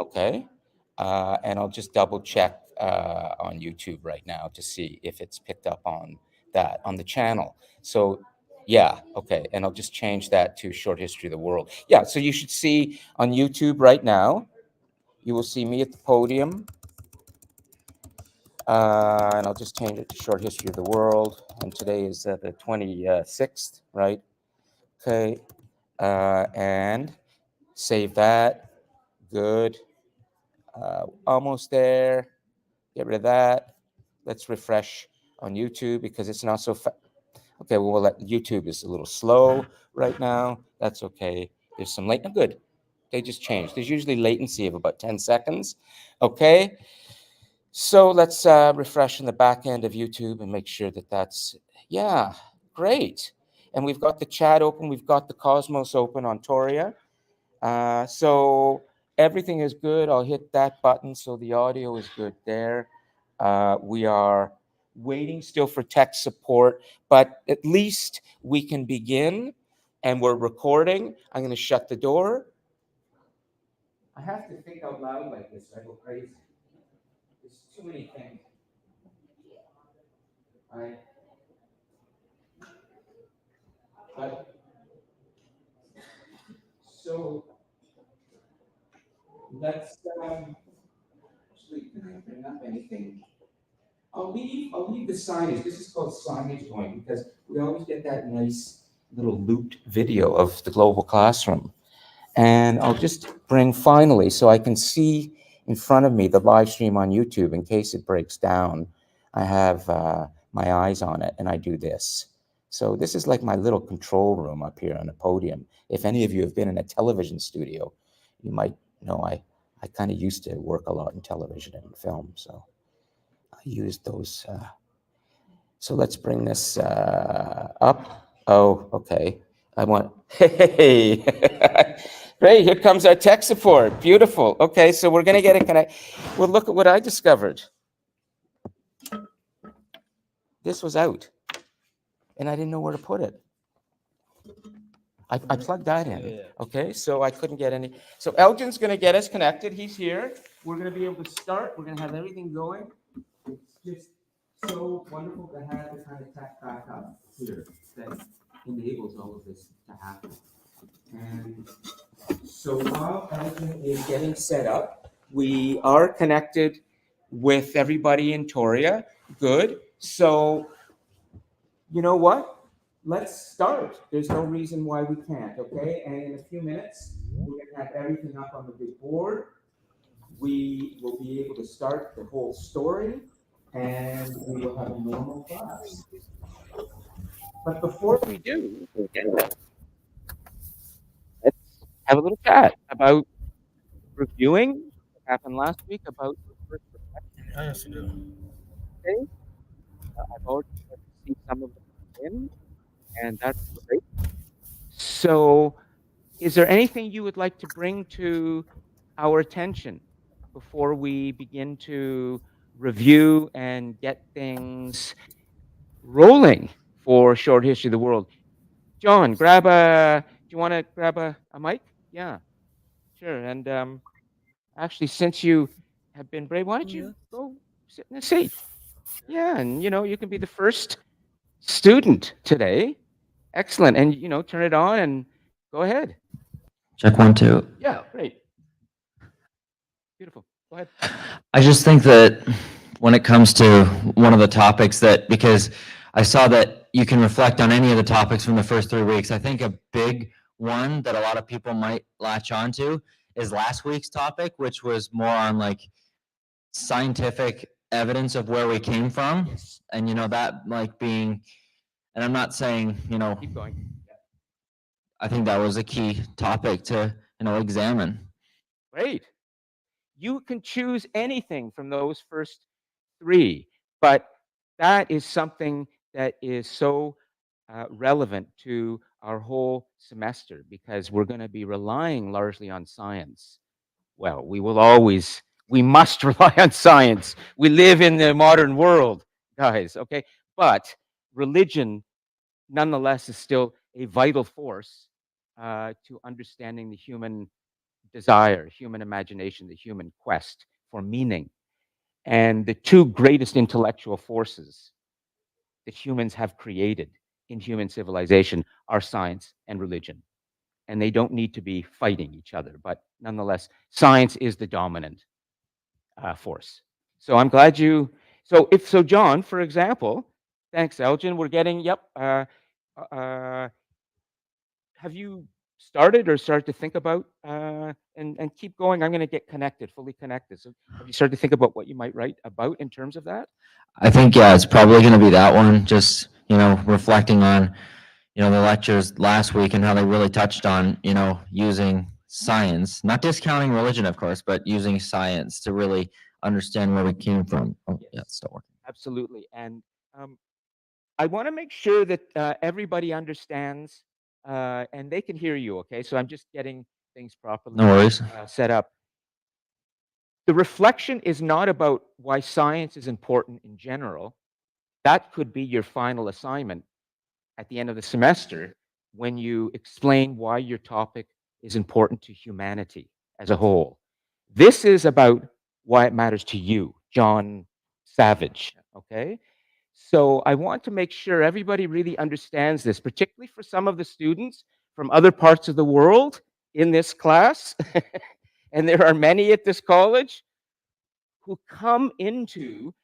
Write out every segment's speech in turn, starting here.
Okay. And I'll just double check on YouTube right now to see if it's picked up on that on the channel. So yeah, okay. And I'll just change that to Short History of the World. Yeah, so you should see on YouTube right now, you will see me at the podium. And I'll just change it to Short History of the World. And today is the 26th, right? Okay. And save that. Good. Almost there. Get rid of that. Let's refresh on YouTube because it's not so fast. Okay, well, we'll let YouTube is a little slow right now. That's okay. There's some late. Good. They just changed. There's usually latency of about 10 seconds. Okay. So let's refresh in the back end of YouTube and make sure that that's, yeah, great. And we've got the chat open. We've got the Cosmos open on Toria. So everything is good. I'll hit that button so the audio is good there. We are waiting still for tech support, but at least we can begin and we're recording. I'm going to shut the door. I have to think out loud like this. I go crazy. There's too many things. Right? But so let's actually, can I bring up anything? I'll leave the signage. This is called signage going because we always get that nice little looped video of the global classroom. And I'll just bring finally so I can see in front of me the live stream on YouTube in case it breaks down. I have my eyes on it and I do this. So this is like my little control room up here on the podium. If any of you have been in a television studio, you might know I kind of used to work a lot in television and film. So I used those. So let's bring this up. Oh, okay. I want, hey, great, here comes our tech support. Beautiful. Okay, so we're gonna get it connected. Well, look at what I discovered. This was out, and I didn't know where to put it. I plugged that in, okay? So I couldn't get any. So Elgin's gonna get us connected. He's here. We're gonna be able to start. We're gonna have everything going. It's just so wonderful to have the kind of tech backup here that enables all of this to happen. And so while Elgin is getting set up, we are connected with everybody in Toria. Good. So you know what? Let's start. There's no reason why we can't, okay? And in a few minutes, we're going to have everything up on the big board. We will be able to start the whole story, and we will have a normal class. But before we do, let's have a little chat about reviewing what happened last week about your first reflection. Okay? I've already started to see some of them in, and that's great. So, is there anything you would like to bring to our attention before we begin to review and get things rolling for Short History of the World? John, do you want to grab a mic? Yeah, sure. And actually, since you have been brave, why don't you go sit in a seat? Yeah, and you can be the first student today. Excellent. And turn it on and go ahead. Check 1, 2. Yeah, great. Beautiful. Go ahead. I just think that when it comes to one of the topics because I saw that you can reflect on any of the topics from the first 3 weeks. I think a big one that a lot of people might latch onto is last week's topic, which was more on like scientific evidence of where we came from. Yes. And that like being, and I'm not saying, Keep going. I think that was a key topic to, examine. Great. You can choose anything from those first 3, but that is something that is so relevant to our whole semester because we're going to be relying largely on science. Well, we must rely on science. We live in the modern world, guys, okay? But religion, nonetheless, is still a vital force to understanding the human desire, human imagination, the human quest for meaning. And the two greatest intellectual forces that humans have created in human civilization are science and religion. And they don't need to be fighting each other, but nonetheless, science is the dominant force. So I'm glad you. So John, for example, thanks, Elgin. We're getting. Yep. Have you started or started to think about and keep going? I'm going to get connected, fully connected. So have you started to think about what you might write about in terms of that? I think, yeah, it's probably going to be that one. Just, reflecting on, the lectures last week and how they really touched on, using science, not discounting religion, of course, but using science to really understand where we came from. Oh, yeah, it's still working. Absolutely. And I want to make sure that everybody understands and they can hear you. Okay. So I'm just getting things properly No worries. set up. The reflection is not about why science is important in general. That could be your final assignment at the end of the semester when you explain why your topic is important to humanity as a whole. This is about why it matters to you, John Savage. Okay. So I want to make sure everybody really understands this, particularly for some of the students from other parts of the world in this class. And there are many at this college who come into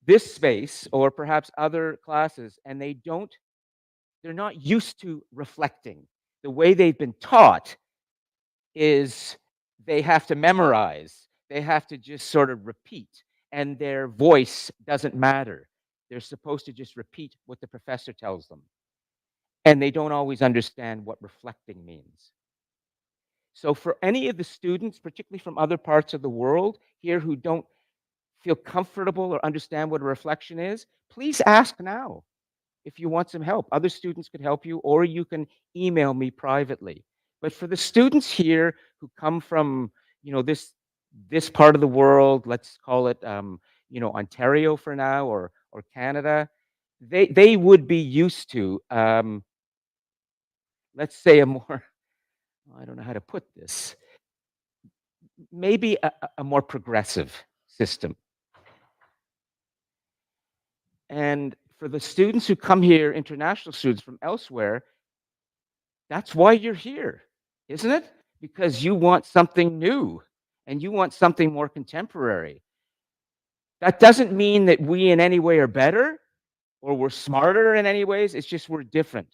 this space or perhaps other classes and they're not used to reflecting. The way they've been taught is they have to memorize, they have to just sort of repeat, and their voice doesn't matter. They're supposed to just repeat what the professor tells them. And they don't always understand what reflecting means. So, for any of the students, particularly from other parts of the world here who don't feel comfortable or understand what a reflection is, please ask now if you want some help. Other students could help you, or you can email me privately. But for the students here who come from, this part of the world, let's call it, Ontario for now, or Canada, they would be used to, let's say, a more, I don't know how to put this, maybe a more progressive system. And for the students who come here, international students from elsewhere, that's why you're here, isn't it? Because you want something new and you want something more contemporary. That doesn't mean that we in any way are better or we're smarter in any ways. It's just we're different.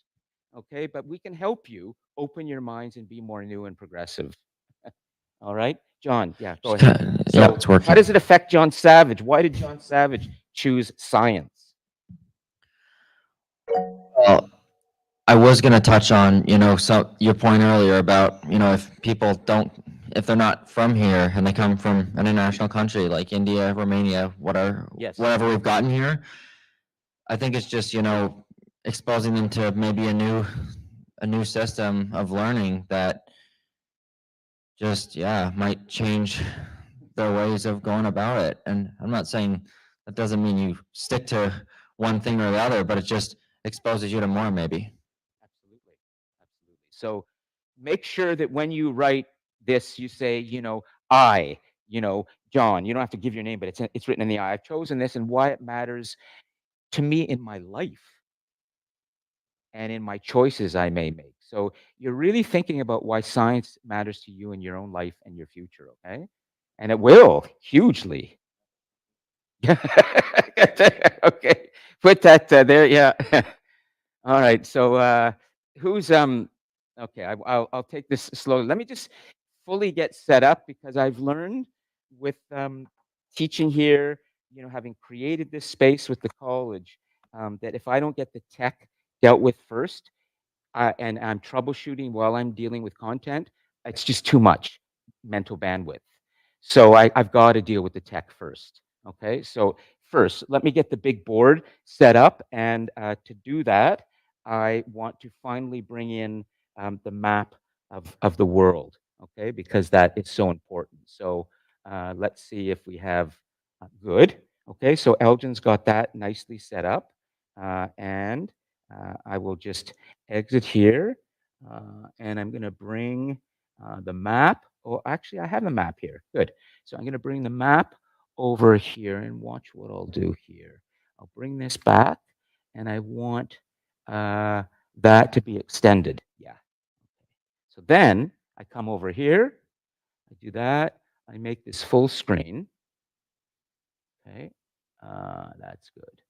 Okay. But we can help you open your minds and be more new and progressive. All right. John, yeah, go ahead. Yeah, So, it's working. how does it affect John Savage? Why did John Savage choose science? Well, I was going to touch on, your point earlier about, if they're not from here and they come from an international country like India, Romania, Yes. whatever we've gotten here, I think it's just, exposing them to maybe a new system of learning that just, might change their ways of going about it. And I'm not saying that doesn't mean you stick to one thing or the other, but it just exposes you to more maybe. Absolutely. Absolutely. So make sure that when you write this, you say, I, John, you don't have to give your name, but it's written in the I. I've chosen this and why it matters to me in my life and in my choices I may make. So you're really thinking about why science matters to you in your own life and your future, okay? And it will hugely. Okay. Put that there. Yeah. All right. So who's okay, I'll take this slowly. Let me just fully get set up because I've learned with teaching here, having created this space with the college, that if I don't get the tech dealt with first, and I'm troubleshooting while I'm dealing with content, it's just too much mental bandwidth. So I've got to deal with the tech first. Okay. So first, let me get the big board set up. And to do that, I want to finally bring in the map of the world. Okay. Because that is so important. So let's see if we have good. Okay. So Elgin's got that nicely set up. And I will just exit here. And I'm going to bring the map Oh, actually, I have a map here. Good. So I'm going to bring the map over here and watch what I'll do here. I'll bring this back, and I want that to be extended. Yeah. So then I come over here, I do that, I make this full screen. Okay, that's good.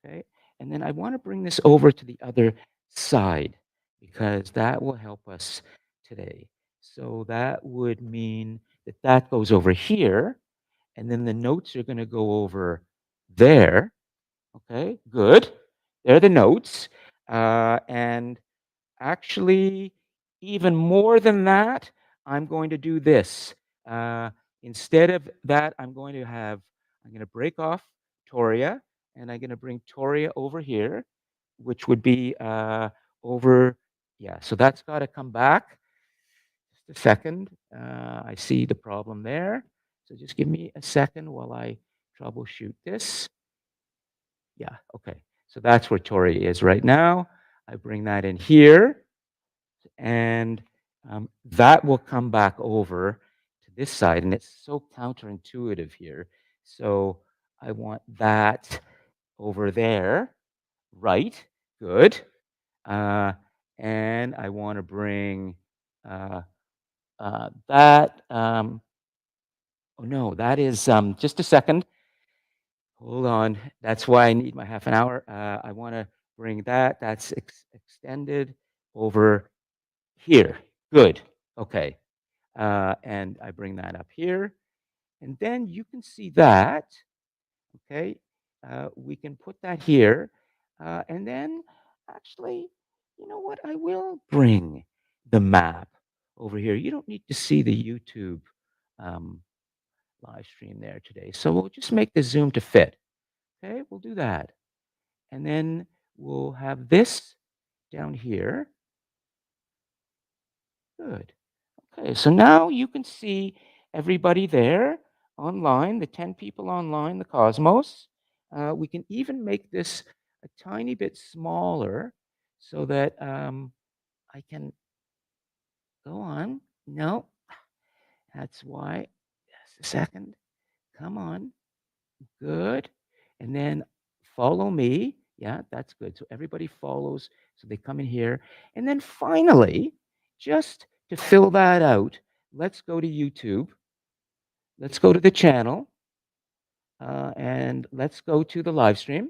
Okay, and then I want to bring this over to the other side because that will help us today. So that would mean that that goes over here, and then the notes are going to go over there. Okay, good. They're the notes. And actually, even more than that, I'm going to do this. Uh, Instead of that, I'm going to break off Toria, and I'm going to bring Toria over here, which would be over, yeah, so that's got to come back. Just a second. I see the problem there. So just give me a second while I troubleshoot this. Yeah, okay. So that's where Tori is right now. I bring that in here, and that will come back over to this side, and it's so counterintuitive here. So I want that over there, right? Good. And I want to bring uh, that. Oh no, that is just a second. Hold on. That's why I need my half an hour. I want to bring that. That's extended over here. Good. Okay. And I bring that up here. And then you can see that. Okay. We can put that here. And then actually, you know what? I will bring the map over here. You don't need to see the YouTube um, live stream there today. So we'll just make the zoom to fit. Okay, we'll do that. And then we'll have this down here. Good. Okay, so now you can see everybody there online, the 10 people online, the Cosmos. We can even make this a tiny bit smaller so that I can go on. No, that's why. Just a second. Come on. Good. And then follow me. Yeah, that's good. So everybody follows. So they come in here. And then finally, just to fill that out, let's go to YouTube. Let's go to the channel. And let's go to the live stream.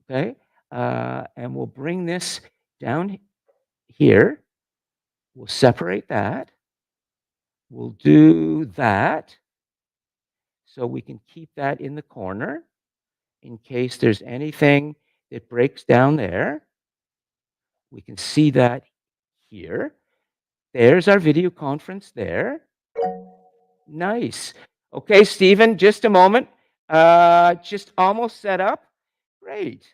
Okay. And we'll bring this down here. We'll separate that. We'll do that. So we can keep that in the corner in case there's anything that breaks down there. We can see that here. There's our video conference there. Nice. Okay, Stephen, just a moment. Just almost set up. Great.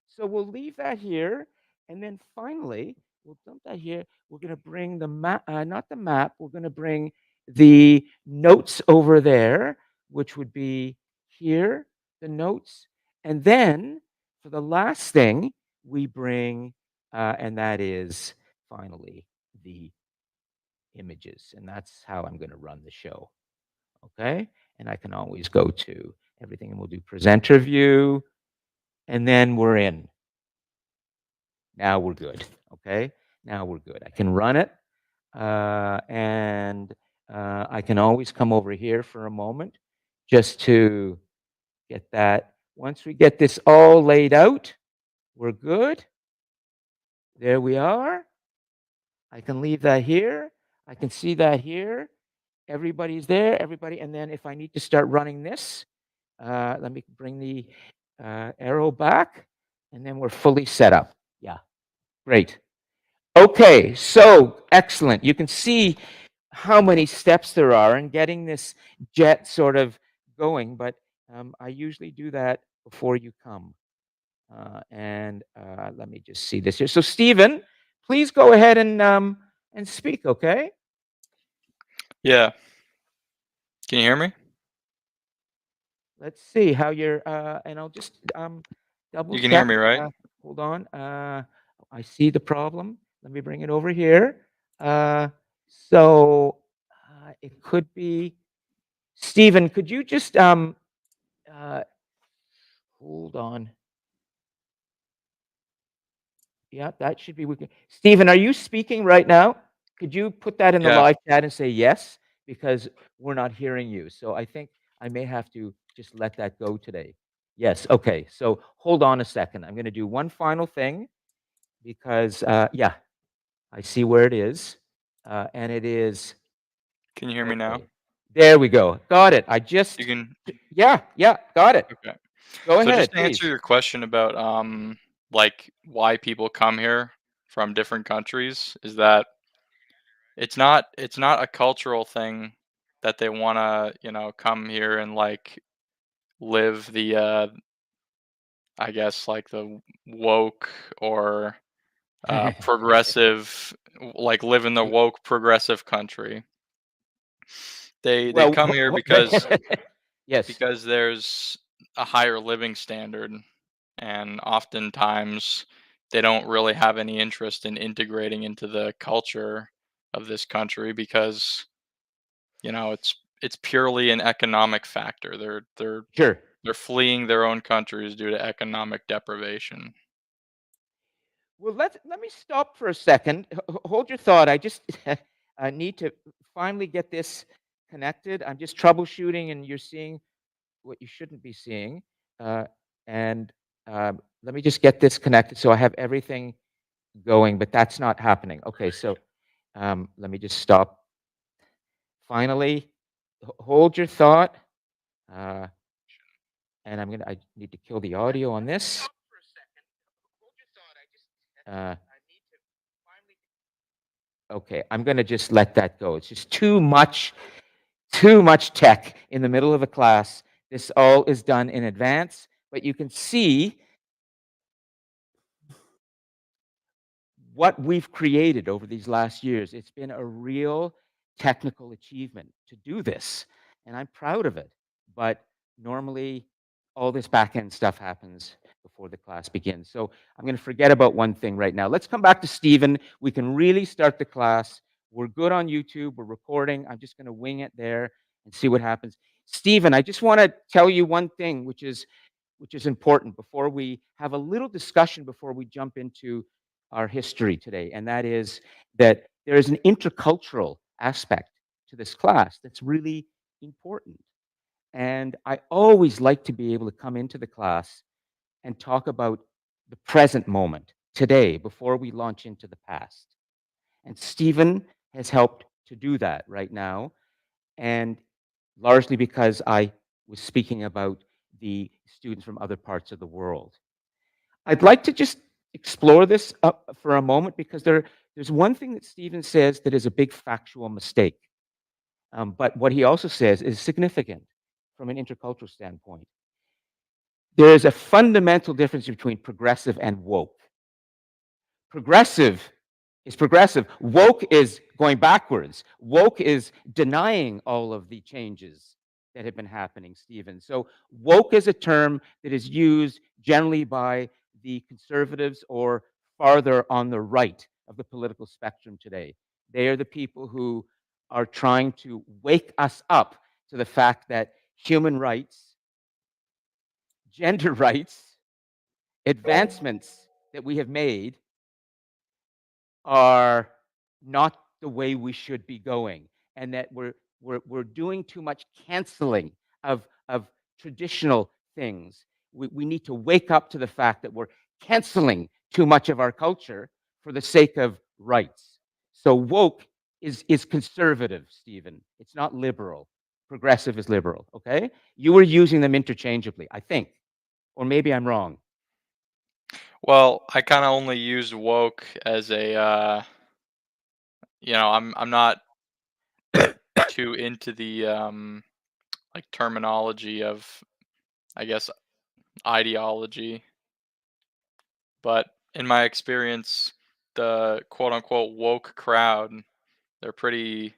So we'll leave that here. And then finally, we'll dump that here. We're going to bring the map, not the map, we're going to bring the notes over there, which would be here, the notes. And then for the last thing, we bring, and that is finally the images. And that's how I'm going to run the show. Okay. And I can always go to everything and we'll do presenter view. And then we're in. Now we're good. Okay. Now we're good. I can run it. And I can always come over here for a moment just to get that. Once we get this all laid out, we're good. There we are. I can leave that here. I can see that here. Everybody's there, everybody. And then if I need to start running this, let me bring the arrow back, and then we're fully set up. Yeah, great. Okay, so excellent. You can see how many steps there are in getting this jet sort of going, but I usually do that before you come. And let me just see this here. So Stephen, please go ahead and speak, okay? Yeah. Can you hear me? Let's see how you're, and I'll just double You can hear check. me, right? Hold on. I see the problem. Let me bring it over here. So It could be Stephen. Could you just hold on? Yeah, that should be. Stephen, are you speaking right now? Could you put that in the Yeah. live chat and say yes? Because we're not hearing you. So I think I may have to just let that go today. Yes. Okay. So hold on a second. I'm going to do one final thing because, yeah, I see where it is. And it is. Can you hear me now? Okay. There we go. Got it. I just. You can. Yeah. Yeah. Got it. Okay. Go So ahead, just to answer please. your question about like why people come here from different countries is that it's not a cultural thing that they want to, come here and like live the I guess like the woke or progressive, like live in the woke progressive country. They Well, come here because yes. there's a higher living standard, and oftentimes they don't really have any interest in integrating into the culture of this country because it's purely an economic factor. Sure. They're fleeing their own countries due to economic deprivation. Well, let me stop for a second. Hold your thought. I just I need to finally get this connected. I'm just troubleshooting, and you're seeing what you shouldn't be seeing. And let me just get this connected so I have everything going, but that's not happening. Okay, so let me just stop. Finally, hold your thought. And I need to kill the audio on this. Okay, I'm gonna just let that go. It's just too much tech in the middle of a class. This all is done in advance, but you can see what we've created over these last years. It's been a real technical achievement to do this, and I'm proud of it. But normally, all this back end stuff happens before the class begins. So I'm going to forget about one thing right now. Let's come back to Stephen. We can really start the class. We're good on YouTube. We're recording. I'm just going to wing it there and see what happens. Stephen, I just want to tell you one thing, which is important before we have a little discussion before we jump into our history today, and that is that there is an intercultural aspect to this class that's really important. And I always like to be able to come into the class and talk about the present moment, today, before we launch into the past. And Stephen has helped to do that right now, and largely because I was speaking about the students from other parts of the world. I'd like to just explore this for a moment because there's one thing that Stephen says that is a big factual mistake. But what he also says is significant from an intercultural standpoint. There is a fundamental difference between progressive and woke. Progressive is progressive. Woke is going backwards. Woke is denying all of the changes that have been happening, Stephen. So woke is a term that is used generally by the conservatives or farther on the right of the political spectrum today. They are the people who are trying to wake us up to the fact that human rights, gender rights, advancements that we have made are not the way we should be going, and that we're doing too much canceling of traditional things. We need to wake up to the fact that we're canceling too much of our culture for the sake of rights. So woke is conservative, Stephen. It's not liberal. Progressive is liberal, okay? You were using them interchangeably, I think. Or maybe I'm wrong. Well, I kind of only used woke as a I'm not too into the like terminology of, I guess, ideology, but in my experience, the quote unquote woke crowd, they're pretty,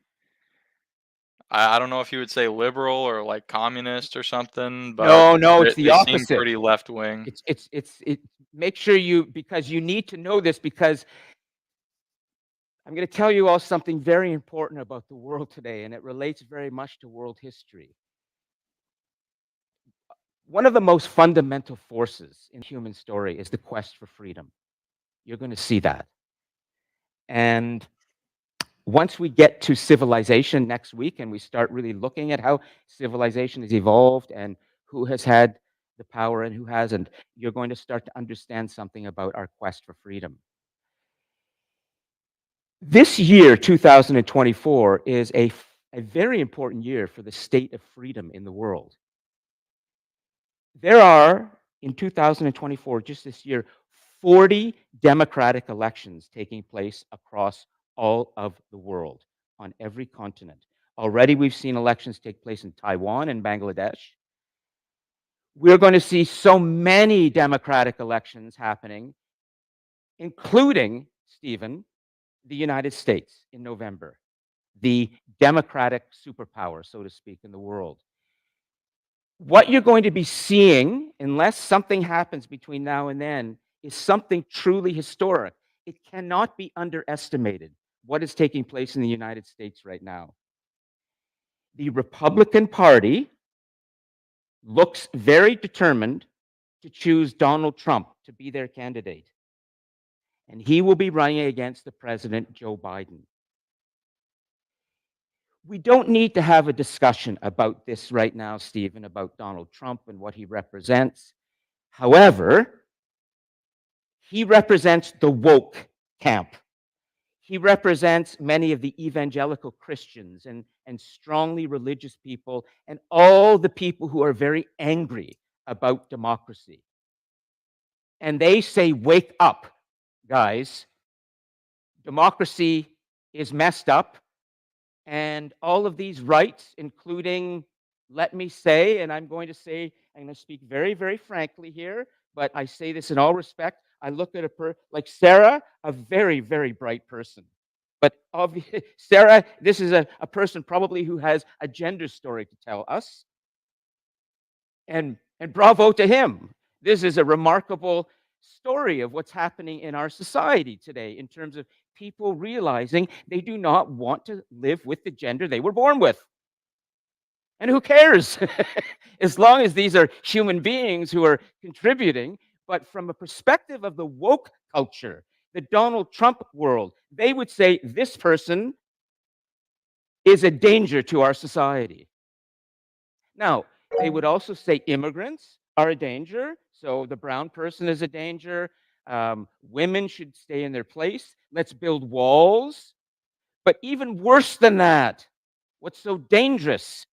I don't know if you would say liberal or like communist or something, but No, it's the they seem opposite. pretty left wing. It make sure you, because you need to know this, because I'm going to tell you all something very important about the world today, and it relates very much to world history. One of the most fundamental forces in the human story is the quest for freedom. You're going to see that. And once we get to civilization next week and we start really looking at how civilization has evolved and who has had the power and who hasn't, you're going to start to understand something about our quest for freedom. This year, 2024, is a very important year for the state of freedom in the world. There are, in 2024, just this year, 40 democratic elections taking place across all of the world, on every continent. Already we've seen elections take place in Taiwan and Bangladesh. We're going to see so many democratic elections happening, including, Stephen, the United States in November, the democratic superpower, so to speak, in the world. What you're going to be seeing, unless something happens between now and then, is something truly historic. It cannot be underestimated what is taking place in the United States right now. The Republican Party looks very determined to choose Donald Trump to be their candidate. And he will be running against the president, Joe Biden. We don't need to have a discussion about this right now, Stephen, about Donald Trump and what he represents. However, he represents the woke camp. He represents many of the evangelical Christians and strongly religious people and all the people who are very angry about democracy. And they say, wake up, guys. Democracy is messed up. And all of these rights, including, let me say, and I'm going to speak very, very frankly here, but I say this in all respect. I look at like Sarah, a very, very bright person. But Sarah, this is a person probably who has a gender story to tell us. And bravo to him. This is a remarkable story of what's happening in our society today in terms of people realizing they do not want to live with the gender they were born with. And who cares? As long as these are human beings who are contributing. But from a perspective of the woke culture, the Donald Trump world, they would say this person is a danger to our society. Now, they would also say immigrants are a danger. So the brown person is a danger. Women should stay in their place. Let's build walls. But even worse than that, what's so dangerous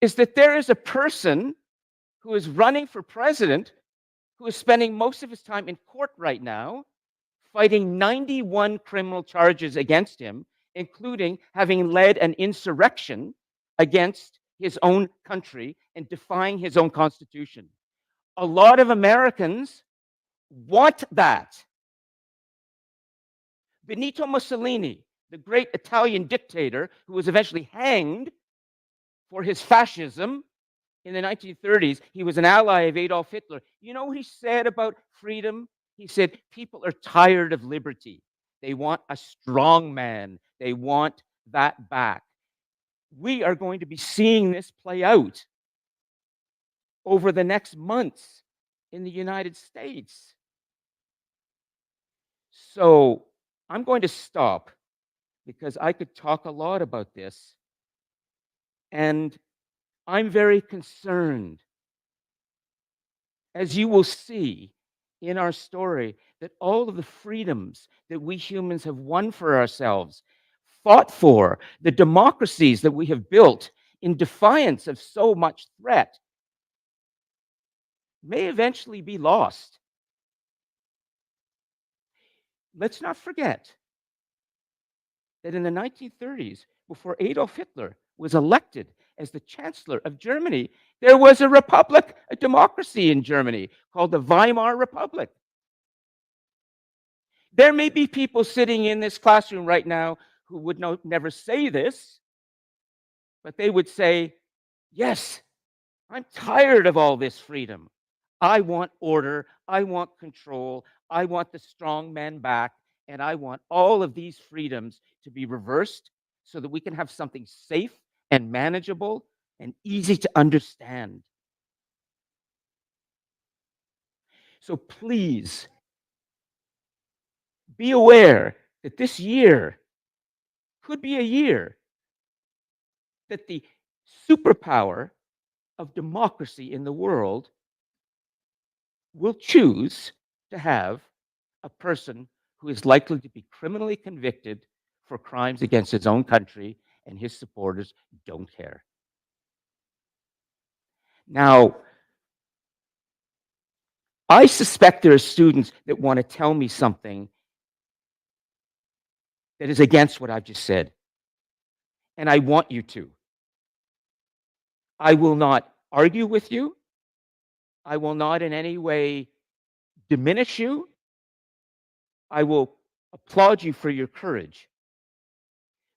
is that there is a person who is running for president who is spending most of his time in court right now fighting 91 criminal charges against him, including having led an insurrection against his own country and defying his own constitution. A lot of Americans want that. Benito Mussolini, the great Italian dictator who was eventually hanged for his fascism in the 1930s, he was an ally of Adolf Hitler. You know what he said about freedom? He said, people are tired of liberty. They want a strong man. They want that back. We are going to be seeing this play out over the next months in the United States. So I'm going to stop because I could talk a lot about this. And I'm very concerned, as you will see in our story, that all of the freedoms that we humans have won for ourselves, fought for, the democracies that we have built in defiance of so much threat, may eventually be lost. Let's not forget that in the 1930s, before Adolf Hitler was elected as the Chancellor of Germany, there was a republic, a democracy in Germany called the Weimar Republic. There may be people sitting in this classroom right now who would never say this, but they would say, yes, I'm tired of all this freedom. I want order. I want control. I want the strong men back. And I want all of these freedoms to be reversed so that we can have something safe and manageable and easy to understand. So please be aware that this year could be a year that the superpower of democracy in the world will choose to have a person who is likely to be criminally convicted for crimes against his own country, and his supporters don't care. Now, I suspect there are students that want to tell me something that is against what I've just said. And I want you to. I will not argue with you. I will not in any way diminish you. I will applaud you for your courage.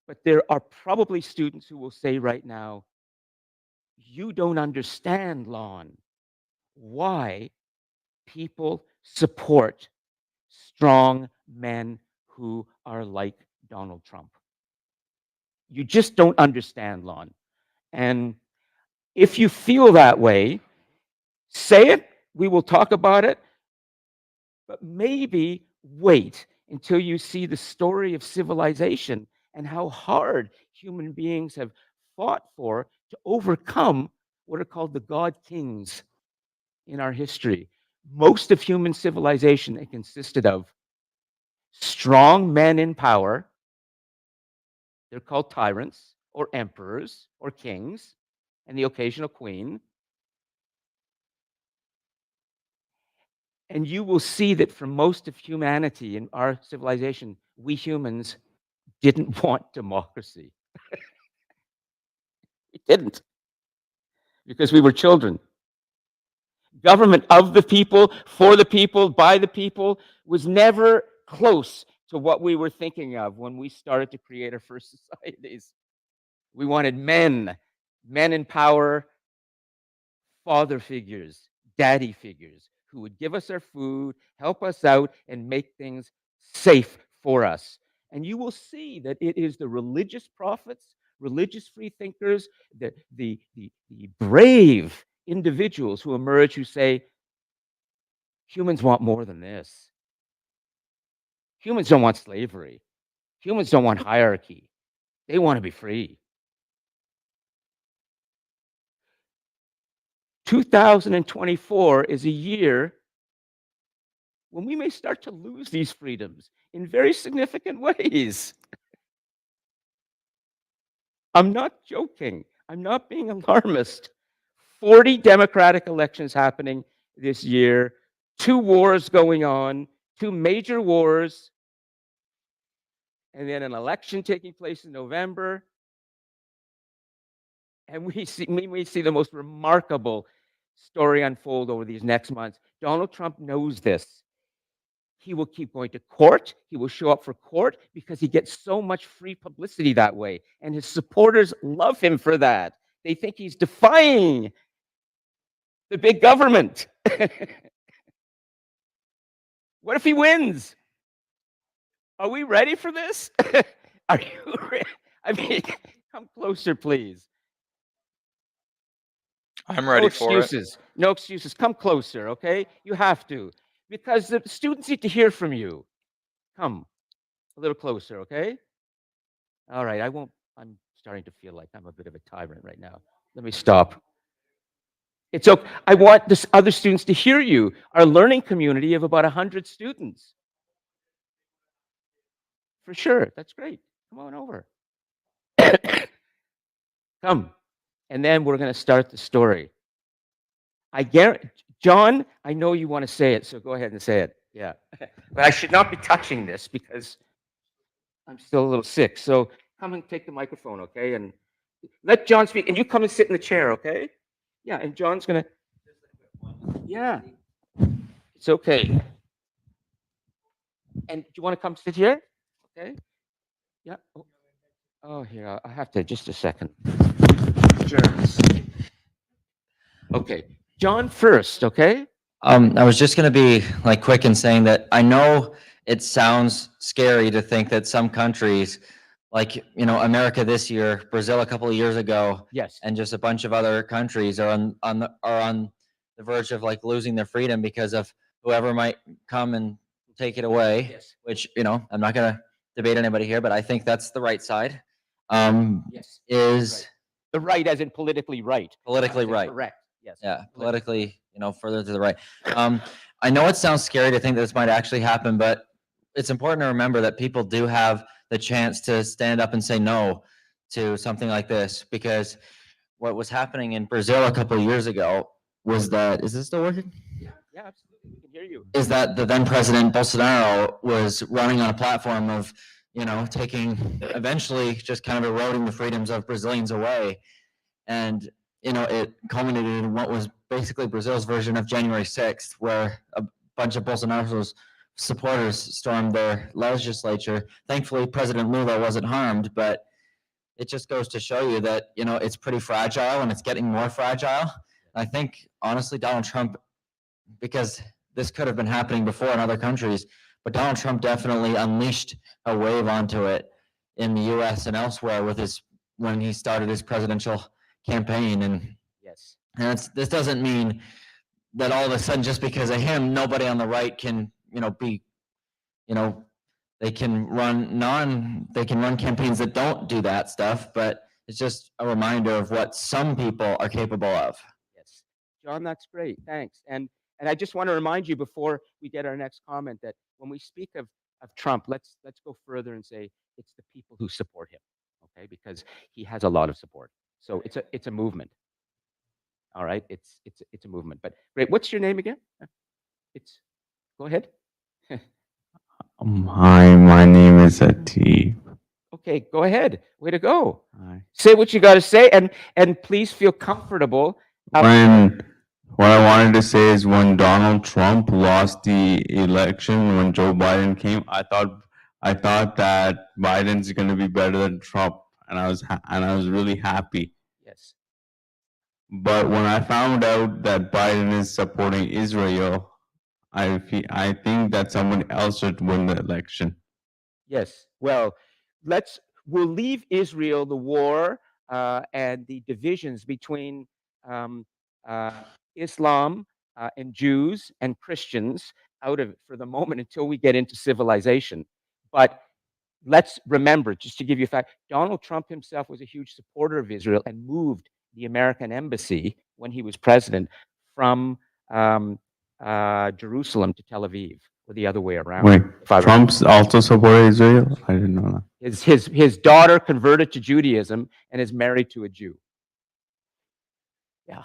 But there are probably students who will say right now, you don't understand, Lon, why people support strong men who are like Donald Trump. You just don't understand, Lon. And if you feel that way, say it. We will talk about it. But maybe wait until you see the story of civilization and how hard human beings have fought for to overcome what are called the God kings in our history. Most of human civilization it consisted of strong men in power. They're called tyrants or emperors or kings, and the occasional queen. And you will see that for most of humanity in our civilization, we humans didn't want democracy. We didn't, because we were children. Government of the people, for the people, by the people was never close to what we were thinking of when we started to create our first societies. We wanted men in power, father figures, daddy figures, who would give us our food, help us out, and make things safe for us. And you will see that it is the religious prophets, religious free thinkers, the brave individuals who emerge who say, humans want more than this. Humans don't want slavery. Humans don't want hierarchy. They want to be free. 2024 is a year when we may start to lose these freedoms in very significant ways. I'm not joking. I'm not being alarmist. 40 Democratic elections happening this year, 2 wars going on, 2 major wars, and then an election taking place in November. And we see the most remarkable story unfold over these next months. Donald Trump knows this. He will keep going to court. He will show up for court because he gets so much free publicity that way. And his supporters love him for that. They think he's defying the big government. What if he wins? Are we ready for this? Are you ready? I mean, come closer, please. I'm ready for it. excuses. No excuses. Come closer, okay? You have to. Because the students need to hear from you. Come a little closer, okay? All right, I'm starting to feel like I'm a bit of a tyrant right now. Let me stop. It's okay. I want this other students to hear you. Our learning community of about 100 students. For sure. That's great. Come on over. Come. And then we're going to start the story. I guarantee, John, I know you want to say it, so go ahead and say it. Yeah. But I should not be touching this because I'm still a little sick. So come and take the microphone, okay? And let John speak. And you come and sit in the chair, okay? Yeah, and John's going to. Yeah. It's okay. And do you want to come sit here? Okay. Yeah. Oh, here. I have to, just a second. Germs. Okay. John first, okay? I was just gonna be like quick in saying that I know it sounds scary to think that some countries, like, America this year, Brazil a couple of years ago, Yes. and just a bunch of other countries are on the verge of like losing their freedom because of whoever might come and take it away. Yes. Which, I'm not gonna debate anybody here, but I think that's the right side. Yes. Is Right. The right as in politically right. politically as in right. Correct. Yes. Yeah, politically, further to the right. I know it sounds scary to think that this might actually happen, but it's important to remember that people do have the chance to stand up and say no to something like this, because what was happening in Brazil a couple of years ago was that, is this still working? Yeah, absolutely. We can hear you. Is that the then president Bolsonaro was running on a platform of, taking, eventually just kind of eroding the freedoms of Brazilians away. And, it culminated in what was basically Brazil's version of January 6th, where a bunch of Bolsonaro's supporters stormed their legislature. Thankfully, President Lula wasn't harmed, but it just goes to show you that, it's pretty fragile and it's getting more fragile. I think, honestly, Donald Trump, because this could have been happening before in other countries, but Donald Trump definitely unleashed a wave onto it in the US and elsewhere when he started his presidential campaign. And Yes. this doesn't mean that all of a sudden, just because of him, nobody on the right can, be, they can run campaigns that don't do that stuff, but it's just a reminder of what some people are capable of. Yes. John, that's great. Thanks. And I just want to remind you before we get our next comment that when we speak of Trump, let's go further and say it's the people who support him. Okay, because he has a lot of support. So it's a movement. All right. It's a movement. But great. What's your name again? It's go ahead. Hi, my name is Atif. Okay, go ahead. Way to go. Hi. Say what you got to say, and please feel comfortable. What I wanted to say is when Donald Trump lost the election, when Joe Biden came, I thought that Biden's going to be better than Trump, and I was really happy. Yes. But when I found out that Biden is supporting Israel, I think that someone else should win the election. Yes. Well, we'll leave Israel, the war, and the divisions between Islam and Jews and Christians out of it for the moment until we get into civilization. But let's remember, just to give you a fact, Donald Trump himself was a huge supporter of Israel and moved the American embassy when he was president from Jerusalem to Tel Aviv, or the other way around. Wait, Trump's also supported Israel? I didn't know that. His daughter converted to Judaism and is married to a Jew. Yeah,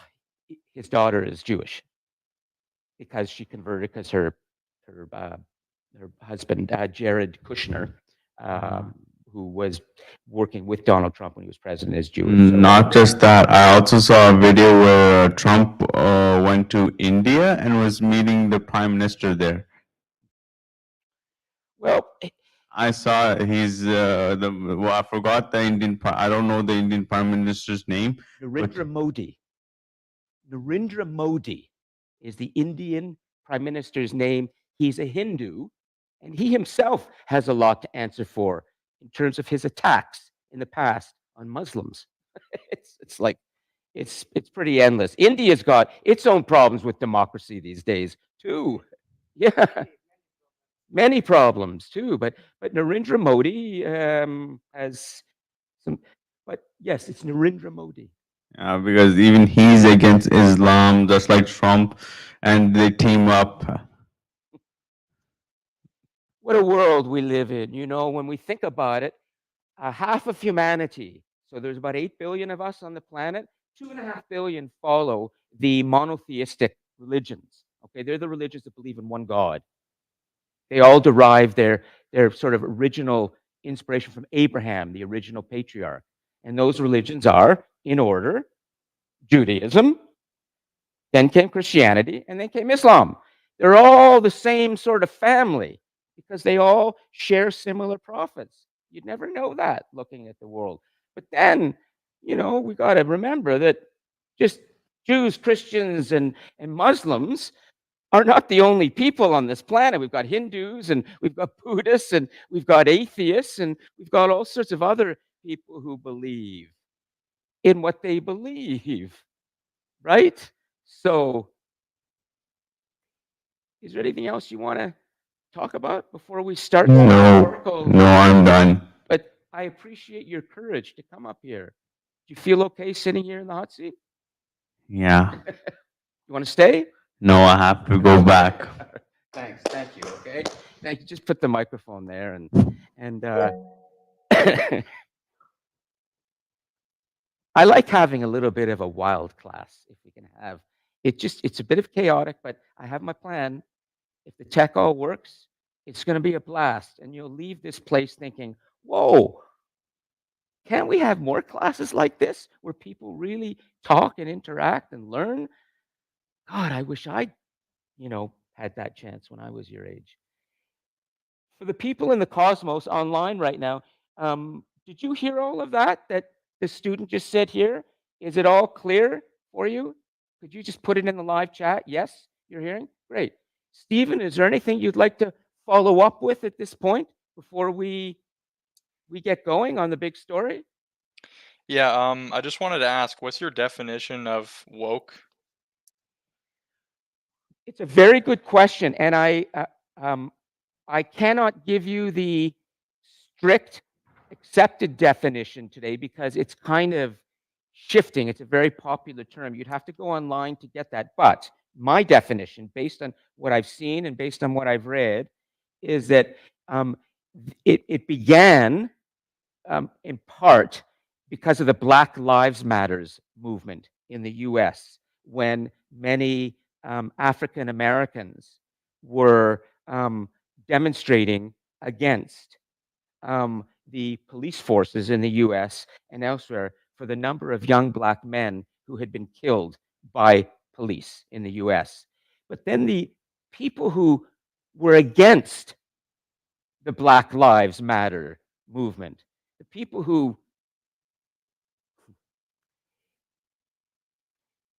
his daughter is Jewish because she converted because her husband Jared Kushner, who was working with Donald Trump when he was president, is Jewish. So Not just that, I also saw a video where Trump went to India and was meeting the prime minister there. well, I saw I forgot the I don't know the Indian prime minister's name. Narendra Modi. Narendra Modi is the Indian prime minister's name. He's a Hindu, and he himself has a lot to answer for in terms of his attacks in the past on Muslims. It's like it's pretty endless. India's got its own problems with democracy these days too. Yeah, many problems too. But Narendra Modi has some. But yes, it's Narendra Modi. Because even he's against Islam, just like Trump, and they team up. What a world we live in. You know, when we think about it, half of humanity, so there's about 8 billion of us on the planet, 2.5 billion follow the monotheistic religions. Okay, they're the religions that believe in one God. They all derive their sort of original inspiration from Abraham, the original patriarch. And those religions are, in order, Judaism, then came Christianity, and then came Islam. They're all the same sort of family because they all share similar prophets. You'd never know that looking at the world. But then, you know, we got to remember that just Jews, Christians, and Muslims are not the only people on this planet. We've got Hindus and we've got Buddhists and we've got atheists and we've got all sorts of other people who believe in what they believe, right? So, is there anything else you want to talk about before we start? the No, historical- no, I'm done. But I appreciate your courage to come up here. Do you feel okay sitting here in the hot seat? Yeah. You want to stay? No, I have to go back. Thanks. Thank you. Okay. Thank you. Just put the microphone there and I like having a little bit of a wild class if we can have it. It's a bit of chaotic, but I have my plan. If the tech all works, it's going to be a blast, and you'll leave this place thinking, "Whoa, can't we have more classes like this where people really talk and interact and learn?" God, I wish I, had that chance when I was your age. For the people in the cosmos online right now, did you hear all of that the student just said here? Is it all clear for you? Could you just put it in the live chat? Yes, you're hearing? Great. Stephen, is there anything you'd like to follow up with at this point before we get going on the big story? Yeah, I just wanted to ask, what's your definition of woke? It's a very good question, and I cannot give you the strict accepted definition today because it's kind of shifting. It's a very popular term. You'd have to go online to get that. But my definition, based on what I've seen and based on what I've read, is that it began in part because of the Black Lives Matters movement in the US, when many African Americans were demonstrating against the police forces in the US and elsewhere for the number of young Black men who had been killed by police in the US. But then the people who were against the Black Lives Matter movement, the people who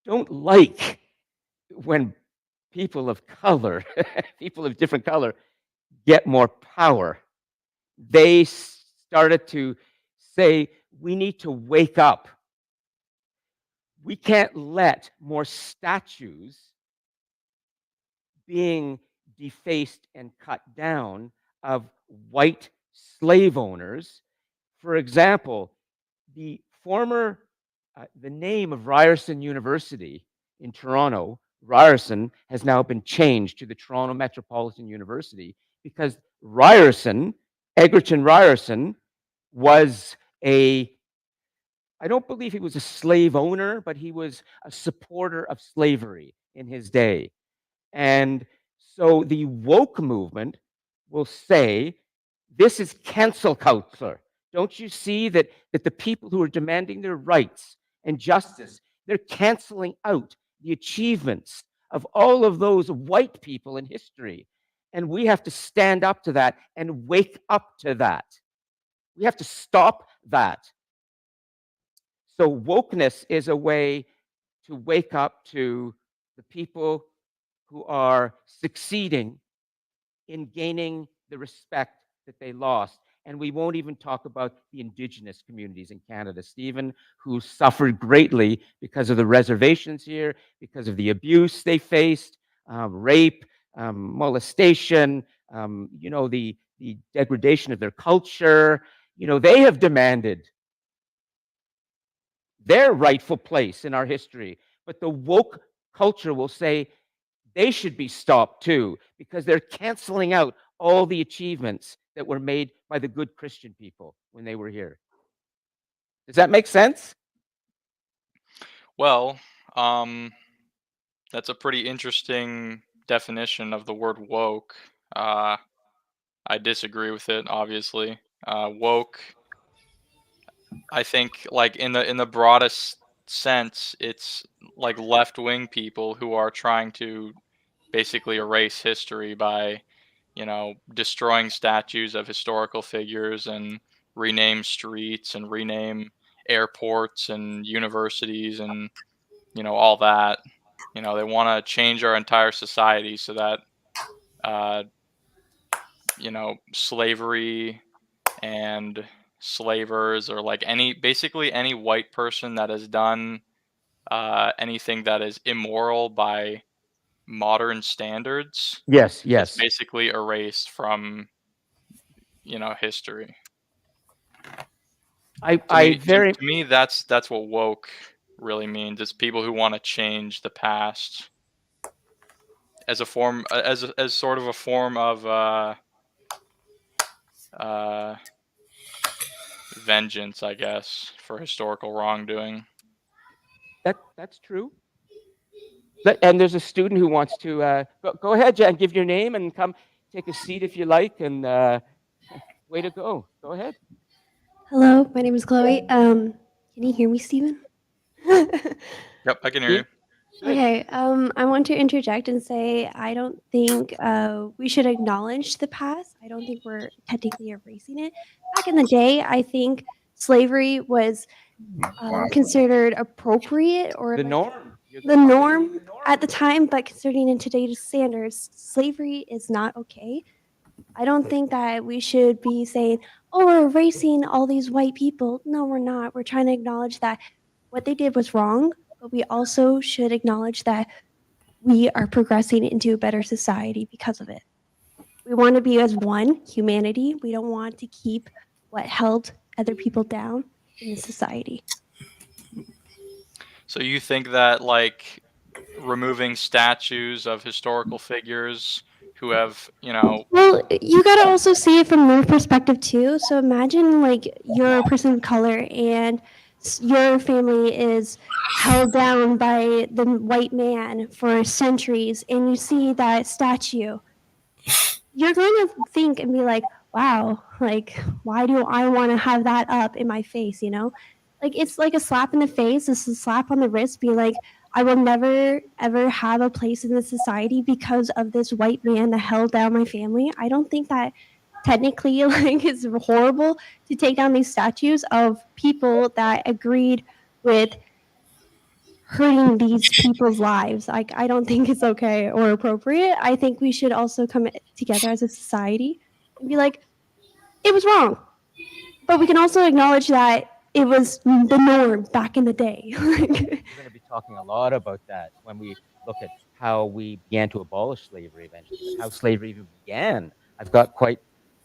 don't like when people of color, people of different color, get more power, they started to say, we need to wake up. We can't let more statues being defaced and cut down of white slave owners. For example, the name of Ryerson University in Toronto, Ryerson, has now been changed to the Toronto Metropolitan University because Ryerson, Egerton Ryerson, was I don't believe he was a slave owner, but he was a supporter of slavery in his day. And so the woke movement will say, this is cancel culture. Don't you see that the people who are demanding their rights and justice, they're canceling out the achievements of all of those white people in history. And we have to stand up to that and wake up to that. We have to stop that. So wokeness is a way to wake up to the people who are succeeding in gaining the respect that they lost. And we won't even talk about the Indigenous communities in Canada, Stephen, who suffered greatly because of the reservations here, because of the abuse they faced, rape, molestation, the degradation of their culture. They have demanded their rightful place in our history. But the woke culture will say they should be stopped too, because they're canceling out all the achievements that were made by the good Christian people when they were here. Does that make sense? Well, that's a pretty interesting definition of the word woke. I disagree with it, obviously. Woke, I think, like in the broadest sense, it's like left-wing people who are trying to basically erase history by, destroying statues of historical figures and rename streets and rename airports and universities and all that. you know, they want to change our entire society so that, uh, you know, slavery and slavers, or like basically any white person that has done anything that is immoral by modern standards, Yes, is yes. basically erased from, you know, history. To me, that's what woke really means. It's people who want to change the past as a form, as sort of a form of uh, vengeance, I guess, for historical wrongdoing. That's true. And there's a student who wants to go ahead, Jan. Give your name and come take a seat if you like. And way to go. Go ahead. Hello, my name is Chloe. Can you hear me, Stephen? Yep, I can hear you. Good. Okay, I want to interject and say I don't think we should acknowledge the past. I don't think we're technically erasing it. Back in the day, I think slavery was considered appropriate or The like norm. the norm at the time, but considering in today's standards, slavery is not okay. I don't think that we should be saying, "Oh, we're erasing all these white people." No, we're not. We're trying to acknowledge that what they did was wrong, but we also should acknowledge that we are progressing into a better society because of it. We want to be as one humanity. We don't want to keep what held other people down in the society. So you think that like removing statues of historical figures who have, you know, Well, you gotta also see it from their perspective too. So imagine like you're a person of color and your family is held down by the white man for centuries, and you see that statue. You're going to think and be like, "Wow, like why do I want to have that up in my face?" You know, like it's like a slap in the face. It's a slap on the wrist. Be like, I will never ever have a place in this society because of this white man that held down my family. I don't think that technically like it's horrible to take down these statues of people that agreed with hurting these people's lives. Like I don't think it's okay or appropriate. I think we should also come together as a society and be like, it was wrong. But we can also acknowledge that it was the norm back in the day. We're going to be talking a lot about that when we look at how we began to abolish slavery eventually, but how slavery even began. I've got quite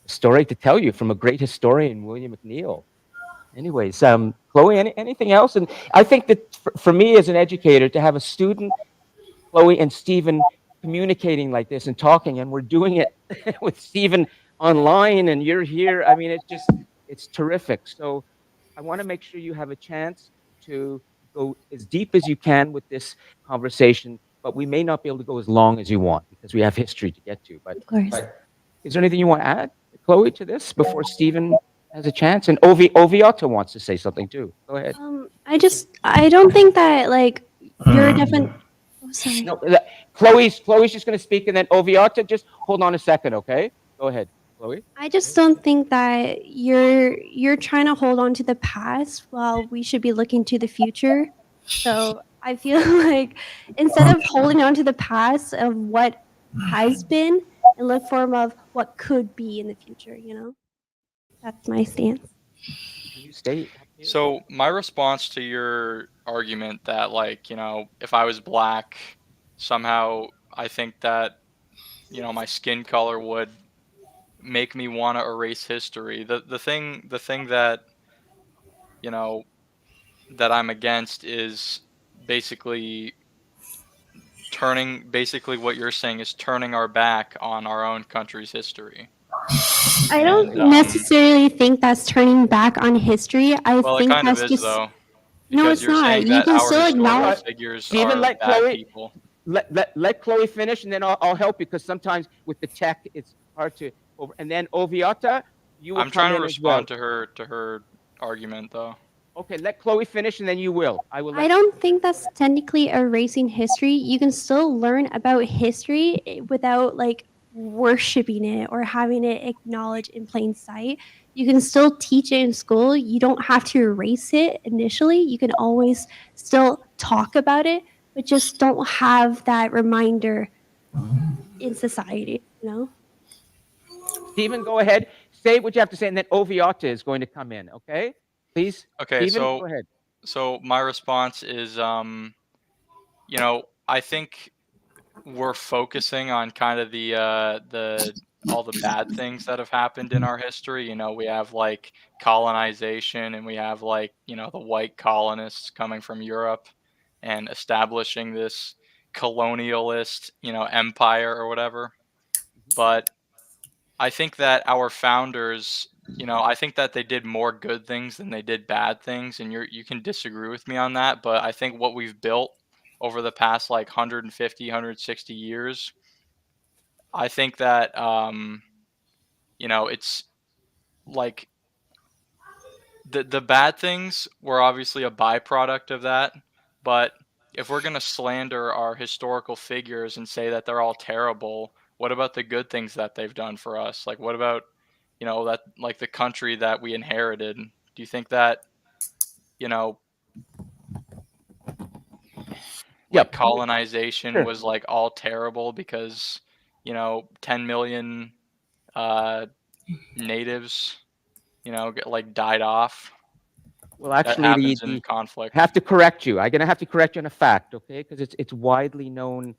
a story to tell you from a great historian, William McNeill. Anyways, Chloe, anything else? And I think that for me as an educator, to have a student, Chloe and Stephen communicating like this and talking, and we're doing it with Stephen online, and you're here. I mean, it's terrific. So I want to make sure you have a chance to go as deep as you can with this conversation, but we may not be able to go as long as you want because we have history to get to. But Of course. is there anything you want to add, Chloe, to this before Stephen has a chance? And Oviato wants to say something too. Go ahead. I don't think that like you're definitely. Oh, sorry. No, Chloe's just going to speak, and then Oviato, just hold on a second, okay? Go ahead, Chloe. I just don't think that you're trying to hold on to the past while we should be looking to the future. So I feel like instead of holding on to the past of what has been and look for more of what could be in the future, you know? That's my stance. Can you stay? so my response to your argument that like, you know, if I was black, somehow I think that, you know, my skin color would make me want to erase history. The thing that, you know, that I'm against is basically basically what you're saying is turning our back on our own country's history. I don't And, necessarily think that's turning back on history. I well, it think kind of that's is just though. No, Because it's you're not. saying You that can our still historical acknowledge. figures Stephen, are let bad Chloe- people. Let Chloe finish, and then I'll help you because sometimes with the tech it's hard to. And then Oviata, you will I'm come trying to in as well. respond to her argument though. Okay, let Chloe finish, and then you will. I will. I don't think that's technically erasing history. You can still learn about history without like worshiping it or having it acknowledged in plain sight. You can still teach it in school. You don't have to erase it initially. You can always still talk about it, but just don't have that reminder in society, you know? Stephen, go ahead. Say what you have to say, and then Oviata is going to come in. Okay, please. Okay, Stephen, so go ahead. my response is, you know, I think we're focusing on kind of the all the bad things that have happened in our history. You know, we have like colonization, and we have like, you know, the white colonists coming from Europe and establishing this colonialist, you know, empire or whatever. But I think that our founders, you know, I think that they did more good things than they did bad things, and you can disagree with me on that, but I think what we've built over the past like 150, 160 years, I think that you know, it's like the bad things were obviously a byproduct of that, but if we're going to slander our historical figures and say that they're all terrible, what about the good things that they've done for us? Like what about, you know, that like the country that we inherited? Do you think that, you know, Yeah, like colonization sure. was like all terrible because, you know, 10 million uh natives, you know, like died off? Well, That actually, happens in the conflict. have to correct you. I'm gonna have to correct you on a fact, okay? Because it's widely known,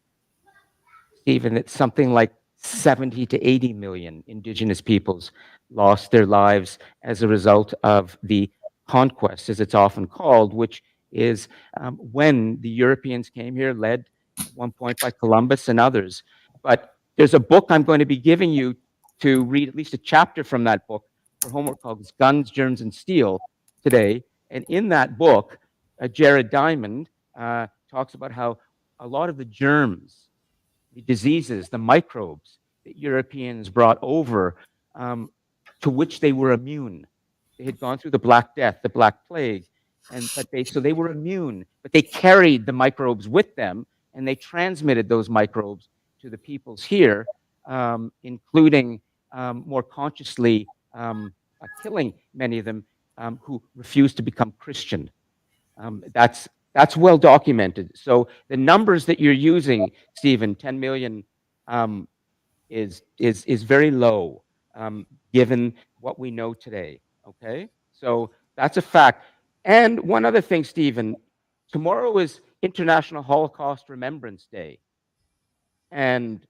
Stephen, that something like 70 to 80 million indigenous peoples lost their lives as a result of the conquest, as it's often called, which is when the Europeans came here, led at one point by Columbus and others. But there's a book I'm going to be giving you to read at least a chapter from that book for homework called Guns, Germs, and Steel today. And in that book, Jared Diamond talks about how a lot of the germs, the diseases, the microbes that Europeans brought over, to which they were immune. They had gone through the Black Death, the Black Plague, so they were immune, but they carried the microbes with them, and they transmitted those microbes to the peoples here, including more consciously killing many of them who refused to become Christian. That's well documented. So the numbers that you're using, Stephen, 10 million, is very low, given what we know today. Okay, so that's a fact. And one other thing, Stephen, tomorrow is International Holocaust Remembrance Day, and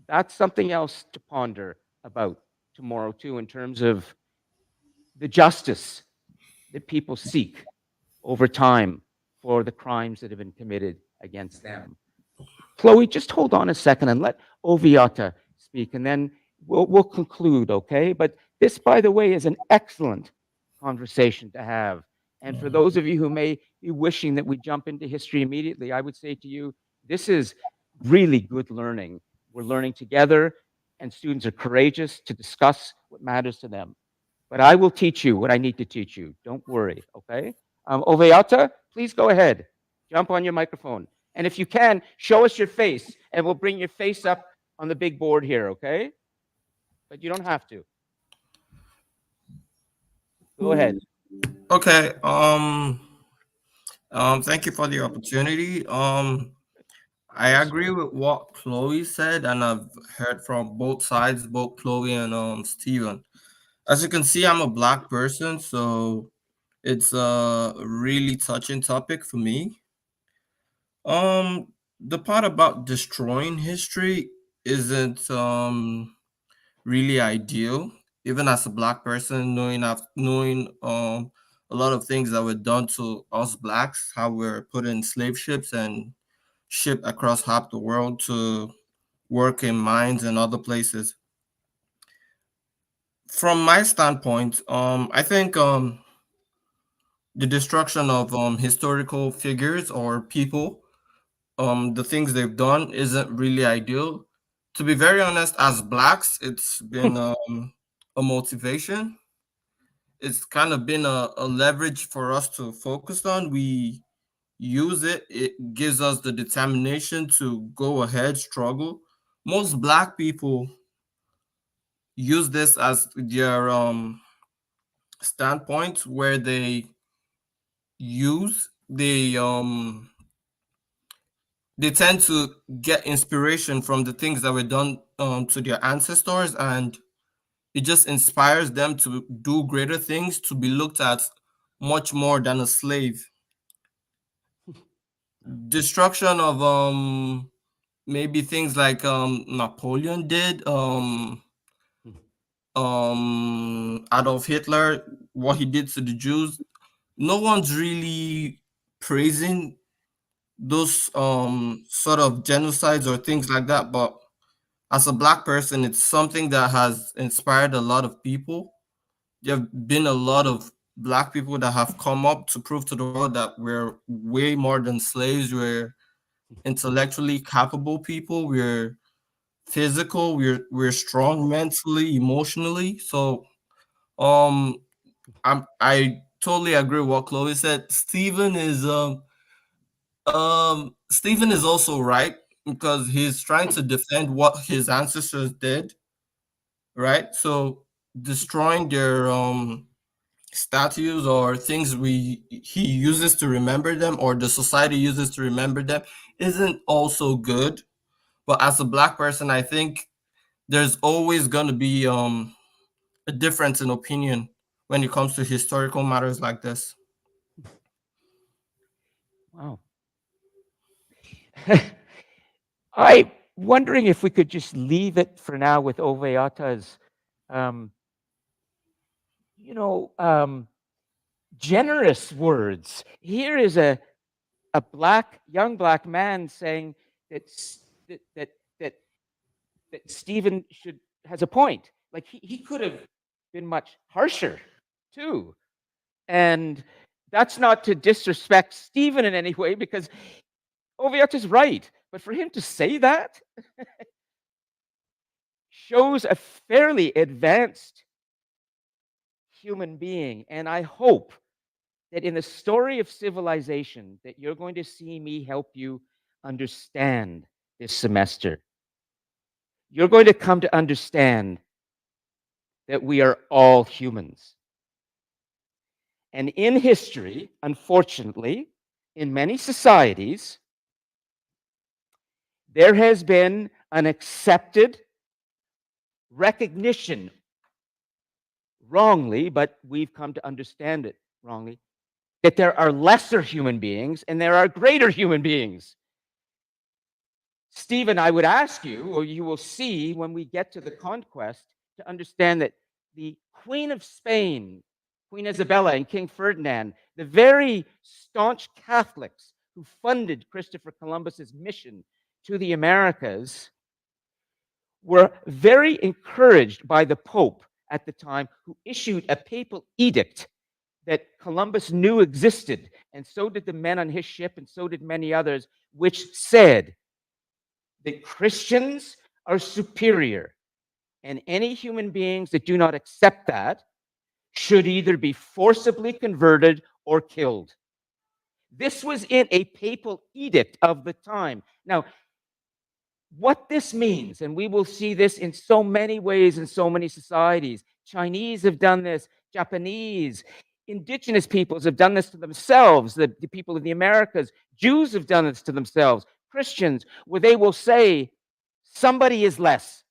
that's something else to ponder about tomorrow too, in terms of the justice that people seek over time for the crimes that have been committed against them. Chloe, just hold on a second and let Oviata speak, and then we'll conclude, okay? But this, by the way, is an excellent conversation to have. And for those of you who may be wishing that we jump into history immediately, I would say to you, this is really good learning. We're learning together, and students are courageous to discuss what matters to them. But I will teach you what I need to teach you. Don't worry, okay? Oveata, please go ahead. Jump on your microphone. And if you can, show us your face, and we'll bring your face up on the big board here, okay? But you don't have to. Go ahead. Okay. Thank you for the opportunity. I agree with what Chloe said, and I've heard from both sides, both Chloe and Steven. As you can see, I'm a black person, so it's a really touching topic for me. The part about destroying history isn't really ideal. Even as a black person, knowing a lot of things that were done to us blacks, how we're put in slave ships and shipped across half the world to work in mines and other places. From my standpoint, I think the destruction of historical figures or people, the things they've done isn't really ideal. To be very honest, as blacks, it's been a motivation. It's kind of been a leverage for us to focus on. We use it, it gives us the determination to go ahead, struggle. Most black people use this as their standpoint where they use they they tend to get inspiration from the things that were done to their ancestors, and it just inspires them to do greater things, to be looked at much more than a slave. Destruction of maybe things like Napoleon did, Adolf Hitler, what he did to the Jews. No one's really praising those sort of genocides or things like that, but as a Black person, it's something that has inspired a lot of people. There have been a lot of Black people that have come up to prove to the world that we're way more than slaves. We're intellectually capable people. We're physical. We're strong mentally, emotionally. So I totally agree with what Chloe said. Stephen is also right, because he's trying to defend what his ancestors did, right? So destroying their statues or things he uses to remember them, or the society uses to remember them, isn't also good. But as a Black person, I think there's always going to be a difference in opinion when it comes to historical matters like this. Wow. I'm wondering if we could just leave it for now with Ove Ata's, generous words. Here is a young black man saying that Stephen has a point. Like he could have been much harsher too. And that's not to disrespect Stephen in any way, because Oviatt is right. But for him to say that shows a fairly advanced human being. And I hope that in the story of civilization that you're going to see me help you understand this semester. You're going to come to understand that we are all humans. And in history, unfortunately, in many societies, there has been an accepted recognition, wrongly, but we've come to understand it wrongly, that there are lesser human beings and there are greater human beings. Stephen, I would ask you, or you will see when we get to the conquest, to understand that the Queen of Spain, Queen Isabella and King Ferdinand, the very staunch Catholics who funded Christopher Columbus's mission to the Americas, were very encouraged by the Pope at the time, who issued a papal edict that Columbus knew existed, and so did the men on his ship, and so did many others, which said that Christians are superior, and any human beings that do not accept that should either be forcibly converted or killed. This was in a papal edict of the time. Now, what this means, and we will see this in so many ways in so many societies. Chinese have done this, Japanese, indigenous peoples have done this to themselves, the people of the Americas, Jews have done this to themselves, Christians, where they will say, somebody is less.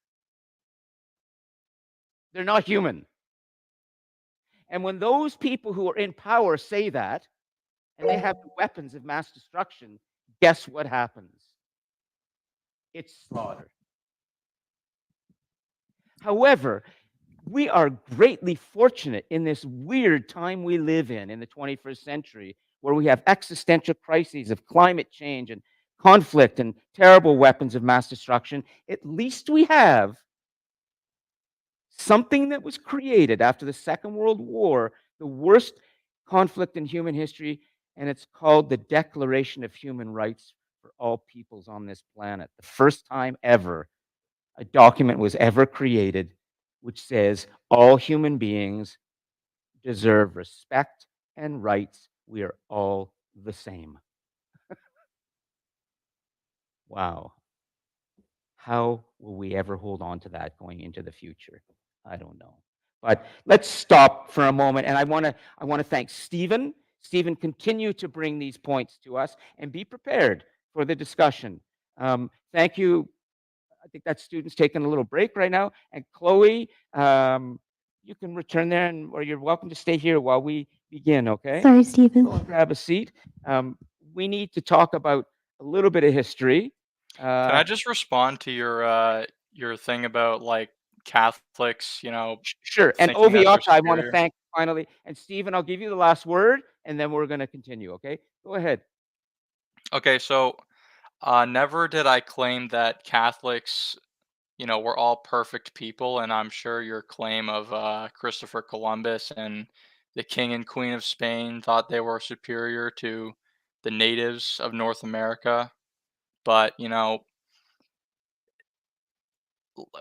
They're not human. And when those people who are in power say that, and they have the weapons of mass destruction, guess what happens? It's slaughter. However, we are greatly fortunate in this weird time we live in the 21st century, where we have existential crises of climate change and conflict and terrible weapons of mass destruction. At least we have something that was created after the Second World War, the worst conflict in human history, and it's called the Declaration of Human Rights for all peoples on this planet. The first time ever a document was ever created which says all human beings deserve respect and rights. We are all the same. Wow. How will we ever hold on to that going into the future? I don't know. But let's stop for a moment, and I want to thank Stephen. Stephen, continue to bring these points to us, and be prepared for the discussion. Thank you. I think that student's taking a little break right now. And Chloe, you can return there, or you're welcome to stay here while we begin, okay? Sorry, Go Stephen. and grab a seat. We need to talk about a little bit of history. Can I just respond to your thing about like Catholics, Sure. And thinking that they're Oviata, I want to superior? thank finally. And Stephen, I'll give you the last word, and then we're going to continue, okay? Go ahead. Okay, so never did I claim that Catholics, were all perfect people, and I'm sure your claim of Christopher Columbus and the King and Queen of Spain thought they were superior to the natives of North America. But,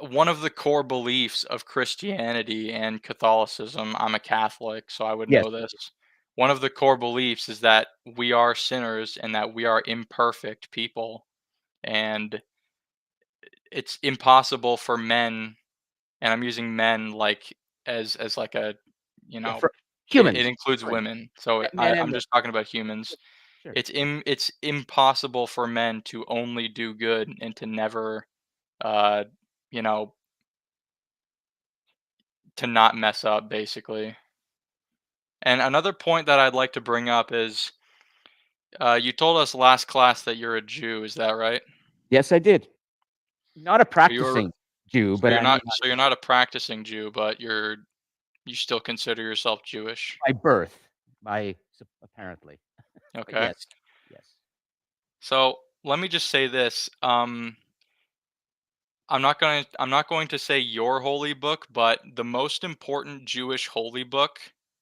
one of the core beliefs of Christianity and Catholicism, I'm a Catholic, so I would Yes. know this. One of the core beliefs is that we are sinners and that we are imperfect people. And it's impossible for men, and I'm using men like as like a, For it humans. it includes Sorry. women. So Men and I'm women. just talking about humans. Sure. It's impossible for men to only do good and to never, uh, you know, to not mess up, basically. And another point that I'd like to bring up is, you told us last class that you're a Jew. Is that right? Yes, I did. Not a So you're practicing Jew, so but you're I mean, not so you're not a practicing Jew, but you still consider yourself Jewish. by birth, apparently. But Okay. yes, yes. So let me just say this. I'm not going to say your holy book, but the most important Jewish holy book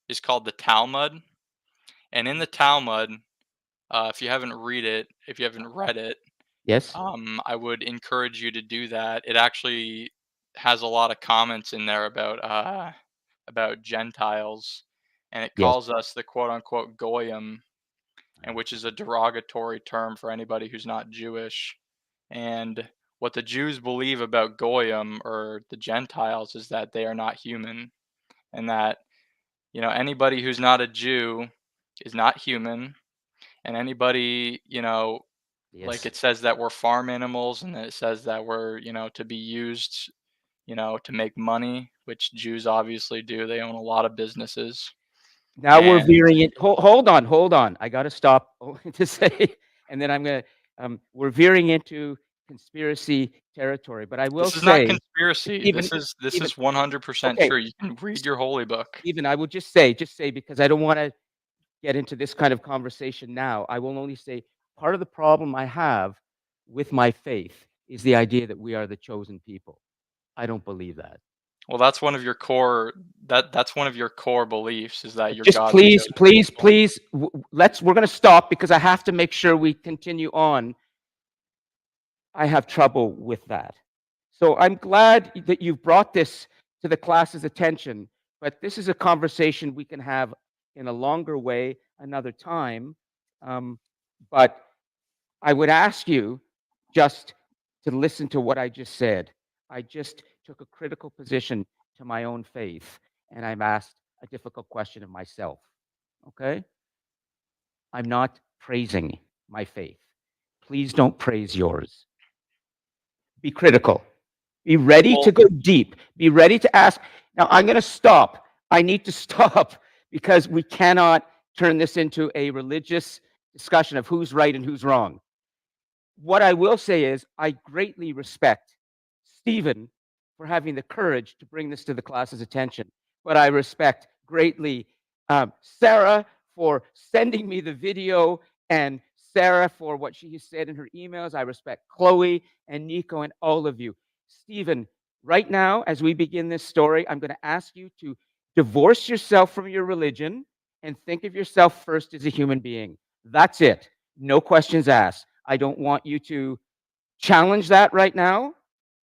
is called the Talmud. And in the Talmud, if you haven't read it, Yes. I would encourage you to do that. It actually has a lot of comments in there about Gentiles, and it Yes. calls us the quote unquote goyim, and which is a derogatory term for anybody who's not Jewish. And what the Jews believe about goyim, or the Gentiles, is that they are not human, and that anybody who's not a Jew is not human, and anybody like Yes. it says that we're farm animals, and it says that we're to be used to make money, which Jews obviously do. They own a lot of businesses. Now we're And veering it. Hold on. I got to stop to say, and then I'm gonna. We're veering into conspiracy territory. But I will this is not say, conspiracy. even This even is 100% okay, true. You can read your holy book. even I will just say because I don't want to get into this kind of conversation now. I will only say part of the problem I have with my faith is the idea that we are the chosen people. I don't believe that. Well, that's one of your core that's one of your core beliefs, is that you're Just God's please, chosen please, people. please, we're going to stop because I have to make sure we continue on. I have trouble with that. So I'm glad that you've brought this to the class's attention, but this is a conversation we can have in a longer way another time. But I would ask you just to listen to what I just said. I just took a critical position to my own faith, and I'm asked a difficult question of myself. Okay? I'm not praising my faith. Please don't praise yours. Be critical. Be ready Well, to go deep. Be ready to ask. Now, I'm going to stop. I need to stop because we cannot turn this into a religious discussion of who's right and who's wrong. What I will say is I greatly respect Stephen for having the courage to bring this to the class's attention, but I respect greatly Sarah for sending me the video, and Sarah for what she has said in her emails. I respect Chloe and Nico and all of you. Stephen, right now, as we begin this story, I'm going to ask you to divorce yourself from your religion and think of yourself first as a human being. That's it. No questions asked. I don't want you to challenge that right now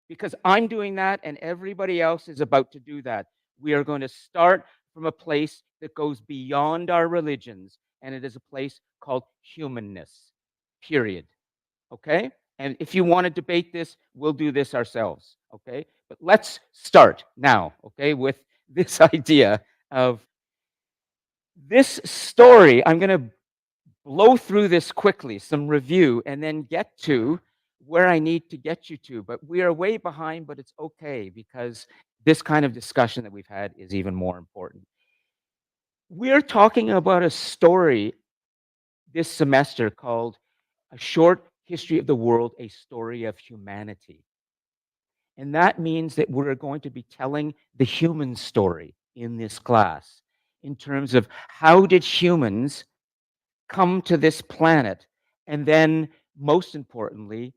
because I'm doing that and everybody else is about to do that. We are going to start from a place that goes beyond our religions, and it is a place called humanness, period. Okay? And if you want to debate this, we'll do this ourselves. Okay? But let's start now, okay, with this idea of this story. I'm going to blow through this quickly, some review, and then get to where I need to get you to. But we are way behind, but it's okay because this kind of discussion that we've had is even more important. We're talking about a story this semester called A Short History of the World, A Story of Humanity. And that means that we're going to be telling the human story in this class in terms of how did humans come to this planet? And then, most importantly,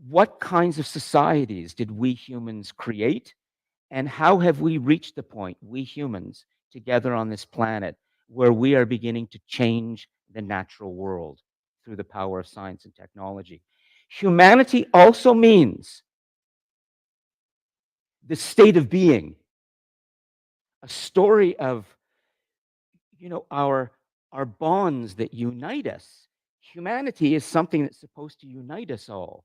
what kinds of societies did we humans create? And how have we reached the point, we humans, together on this planet, where we are beginning to change the natural world through the power of science and technology? Humanity also means the state of being, a story of, our bonds that unite us. Humanity is something that's supposed to unite us all.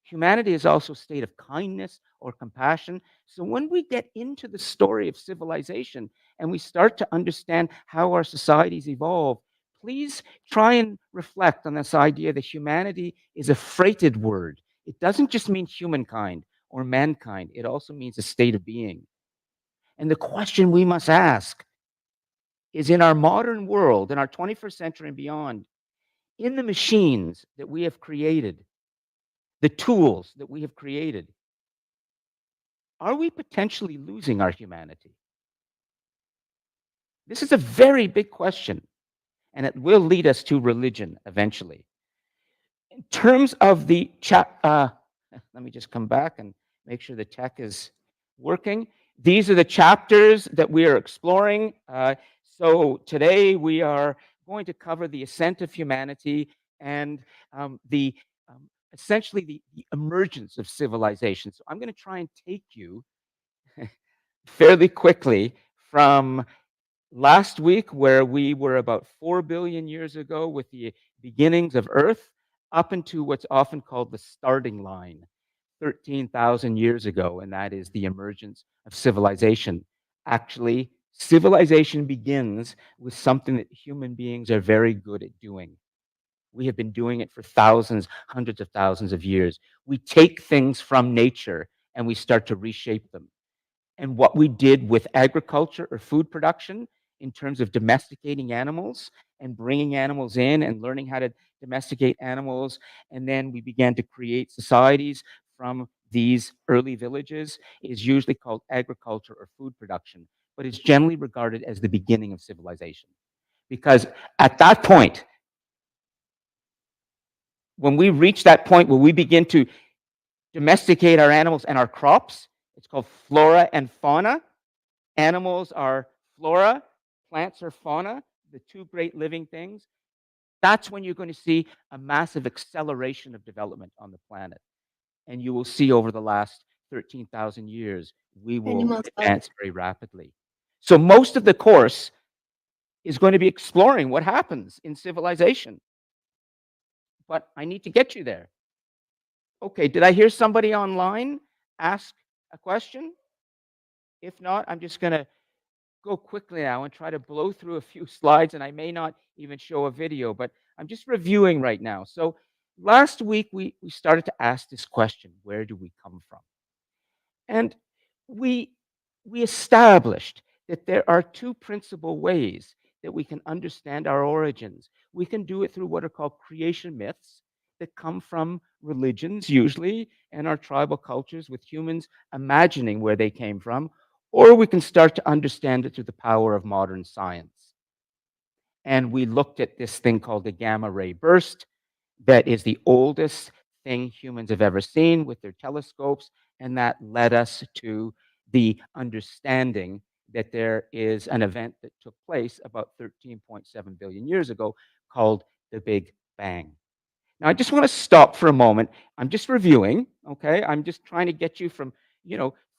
Humanity is also a state of kindness or compassion. So when we get into the story of civilization and we start to understand how our societies evolve, please try and reflect on this idea that humanity is a freighted word. It doesn't just mean humankind or mankind, it also means a state of being. And the question we must ask is, in our modern world, in our 21st century and beyond, in the machines that we have created, the tools that we have created, are we potentially losing our humanity? This is a very big question, and it will lead us to religion eventually. In terms of the let me just come back and make sure the tech is working. These are the chapters that we are exploring. So today we are going to cover the ascent of humanity and essentially the emergence of civilization. So I'm going to try and take you fairly quickly from last week, where we were about 4 billion years ago with the beginnings of Earth, up into what's often called the starting line, 13,000 years ago, and that is the emergence of civilization. Actually, civilization begins with something that human beings are very good at doing. We have been doing it for thousands, hundreds of thousands of years. We take things from nature and we start to reshape them. And what we did with agriculture or food production in terms of domesticating animals and bringing animals in and learning how to domesticate animals, and then we began to create societies from these early villages, is usually called agriculture or food production, but it's generally regarded as the beginning of civilization. Because at that point, when we reach that point where we begin to domesticate our animals and our crops, it's called flora and fauna. Animals are flora, plants are fauna, the two great living things. That's when you're going to see a massive acceleration of development on the planet. And you will see over the last 13,000 years, we will advance very rapidly. So most of the course is going to be exploring what happens in civilization. But I need to get you there. Okay, did I hear somebody online ask a question? If not, I'm just going to go quickly now and try to blow through a few slides, and I may not even show a video, but I'm just reviewing right now. So last week, we started to ask this question: where do we come from? And we established that there are two principal ways that we can understand our origins. We can do it through what are called creation myths that come from religions usually and our tribal cultures, with humans imagining where they came from, or we can start to understand it through the power of modern science. And we looked at this thing called the gamma ray burst that is the oldest thing humans have ever seen with their telescopes, and that led us to the understanding that there is an event that took place about 13.7 billion years ago called the Big Bang. Now, I just want to stop for a moment. I'm just reviewing, okay? I'm just trying to get you from,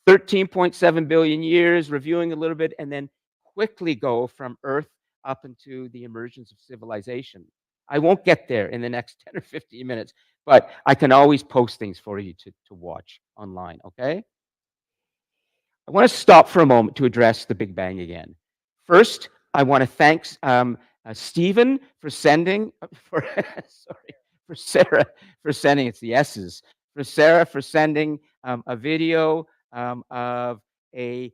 13.7 billion years, reviewing a little bit, and then quickly go from Earth up into the emergence of civilization. I won't get there in the next 10 or 15 minutes, but I can always post things for you to watch online, okay? I want to stop for a moment to address the Big Bang again. First, I want to thank Stephen for sending, for sorry, for Sarah for sending, it's the S's, for Sarah for sending a video of a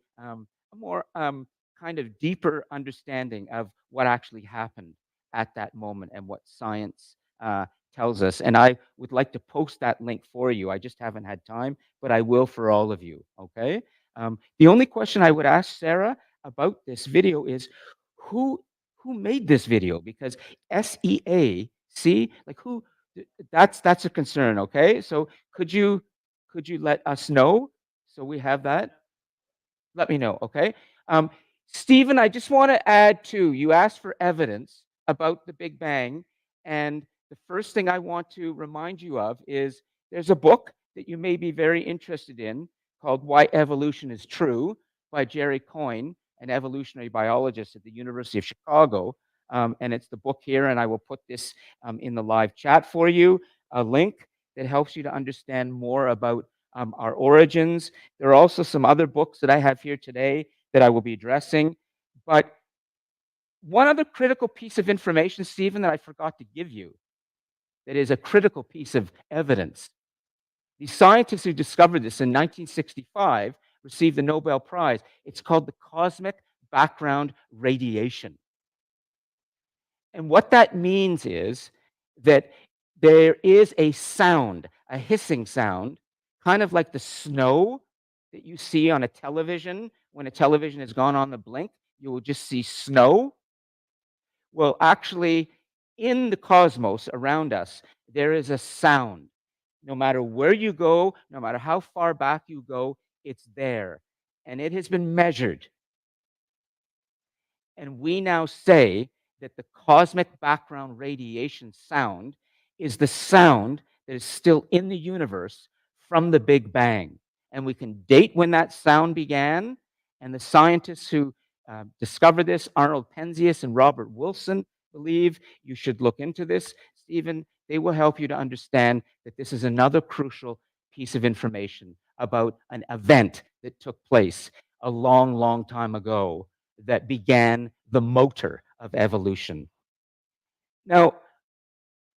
more kind of deeper understanding of what actually happened at that moment and what science tells us. And I would like to post that link for you. I just haven't had time, but I will for all of you, okay? The only question I would ask Sarah about this video is who made this video? Because SEA, see, like who, that's a concern, okay? So could you let us know so we have that? Let me know, okay? Stephen, I just want to add too, you asked for evidence about the Big Bang, and the first thing I want to remind you of is there's a book that you may be very interested in called Why Evolution is True by Jerry Coyne, an evolutionary biologist at the University of Chicago. And it's the book here, and I will put this in the live chat for you, a link that helps you to understand more about our origins. There are also some other books that I have here today that I will be addressing. But one other critical piece of information, Stephen, that I forgot to give you, that is a critical piece of evidence. The scientists who discovered this in 1965 received the Nobel Prize. It's called the cosmic background radiation. And what that means is that there is a sound, a hissing sound, kind of like the snow that you see on a television. When a television has gone on the blink, you will just see snow. Well, actually, in the cosmos around us, there is a sound. No matter where you go, no matter how far back you go, it's there. And it has been measured. And we now say that the cosmic background radiation sound is the sound that is still in the universe from the Big Bang. And we can date when that sound began. And the scientists who discovered this, Arnold Penzias and Robert Wilson, believe you should look into this. Stephen, they will help you to understand that this is another crucial piece of information about an event that took place a long, long time ago that began the motor of evolution. Now,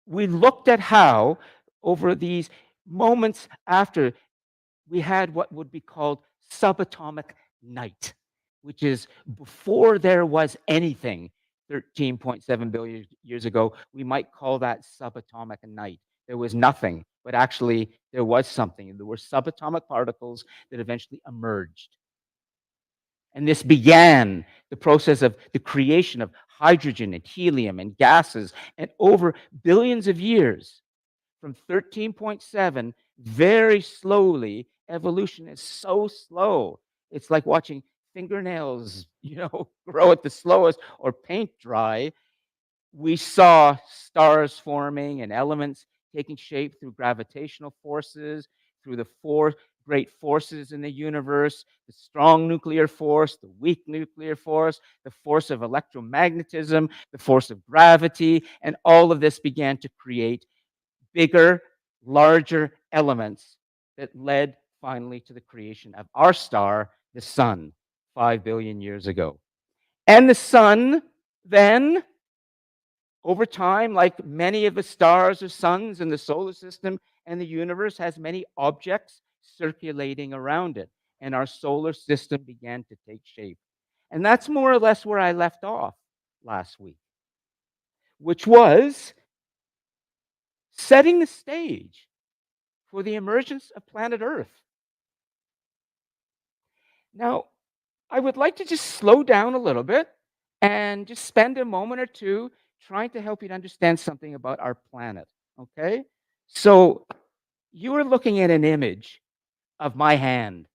we looked at how, over these moments after, we had what would be called subatomic night, which is before there was anything 13.7 billion years ago. We might call that subatomic night. There was nothing, but actually there was something. There were subatomic particles that eventually emerged. And this began the process of the creation of hydrogen and helium and gases. And over billions of years, from 13.7, very slowly, evolution is so slow. It's like watching fingernails, grow at the slowest, or paint dry. We saw stars forming and elements taking shape through gravitational forces, through the four great forces in the universe, the strong nuclear force, the weak nuclear force, the force of electromagnetism, the force of gravity, and all of this began to create bigger, larger elements that led finally to the creation of our star, the sun, 5 billion years ago. And the sun then, over time, like many of the stars or suns in the solar system and the universe, has many objects circulating around it. And our solar system began to take shape. And that's more or less where I left off last week, which was setting the stage for the emergence of planet Earth. Now, I would like to just slow down a little bit and just spend a moment or two trying to help you to understand something about our planet, okay? So you are looking at an image of my hand.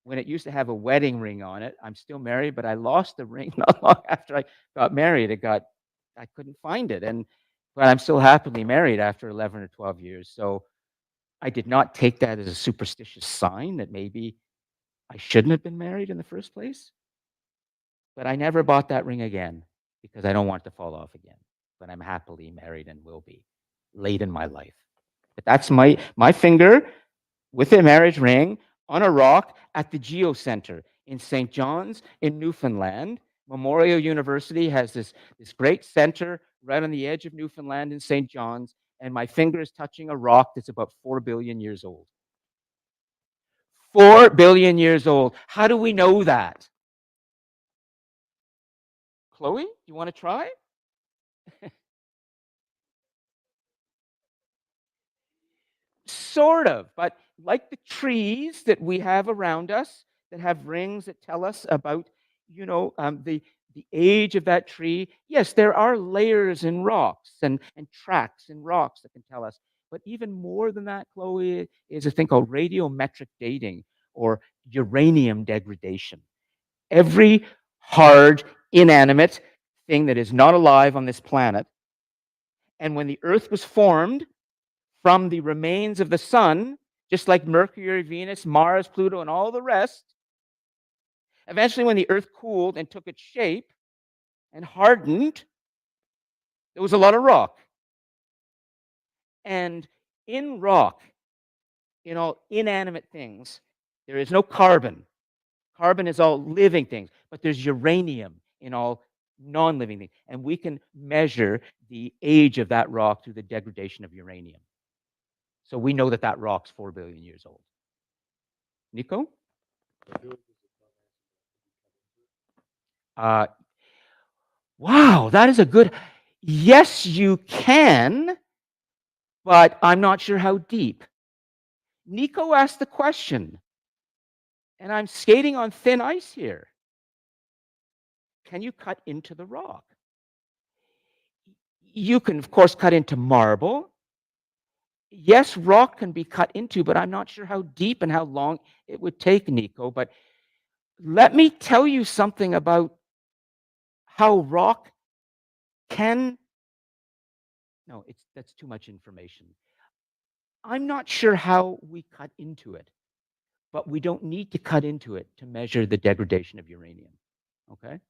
When it used to have a wedding ring on it, I'm still married, but I lost the ring not long after I got married. I couldn't find it, but I'm still happily married after 11 or 12 years. So I did not take that as a superstitious sign that maybe I shouldn't have been married in the first place. But I never bought that ring again because I don't want it to fall off again. But I'm happily married and will be late in my life. But that's my finger with a marriage ring on a rock at the Geocenter in St. John's in Newfoundland. Memorial University has this great center right on the edge of Newfoundland in St. John's, and my finger is touching a rock that's about 4 billion years old. 4 billion years old. How do we know that? Chloe, you want to try? Sort of, but like the trees that we have around us that have rings that tell us about, the age of that tree. Yes, there are layers in rocks and tracks in rocks that can tell us. But even more than that, Chloe, is a thing called radiometric dating or uranium degradation. Every hard, inanimate thing that is not alive on this planet, and when the Earth was formed from the remains of the sun, just like Mercury, Venus, Mars, Pluto, and all the rest, eventually when the Earth cooled and took its shape and hardened, there was a lot of rock. And in rock, in all inanimate things, there is no carbon. Carbon is all living things, but there's uranium in all non-living things. And we can measure the age of that rock through the degradation of uranium. So we know that that rock's 4 billion years old. Nico? Wow, that is a good. Yes, you can, but I'm not sure how deep. Nico asked the question, and I'm skating on thin ice here. Can you cut into the rock? You can, of course, cut into marble. Yes, rock can be cut into, but I'm not sure how deep and how long it would take, Nico. But let me tell you something about how rock can. No, that's too much information. I'm not sure how we cut into it, but we don't need to cut into it to measure the degradation of uranium. Okay?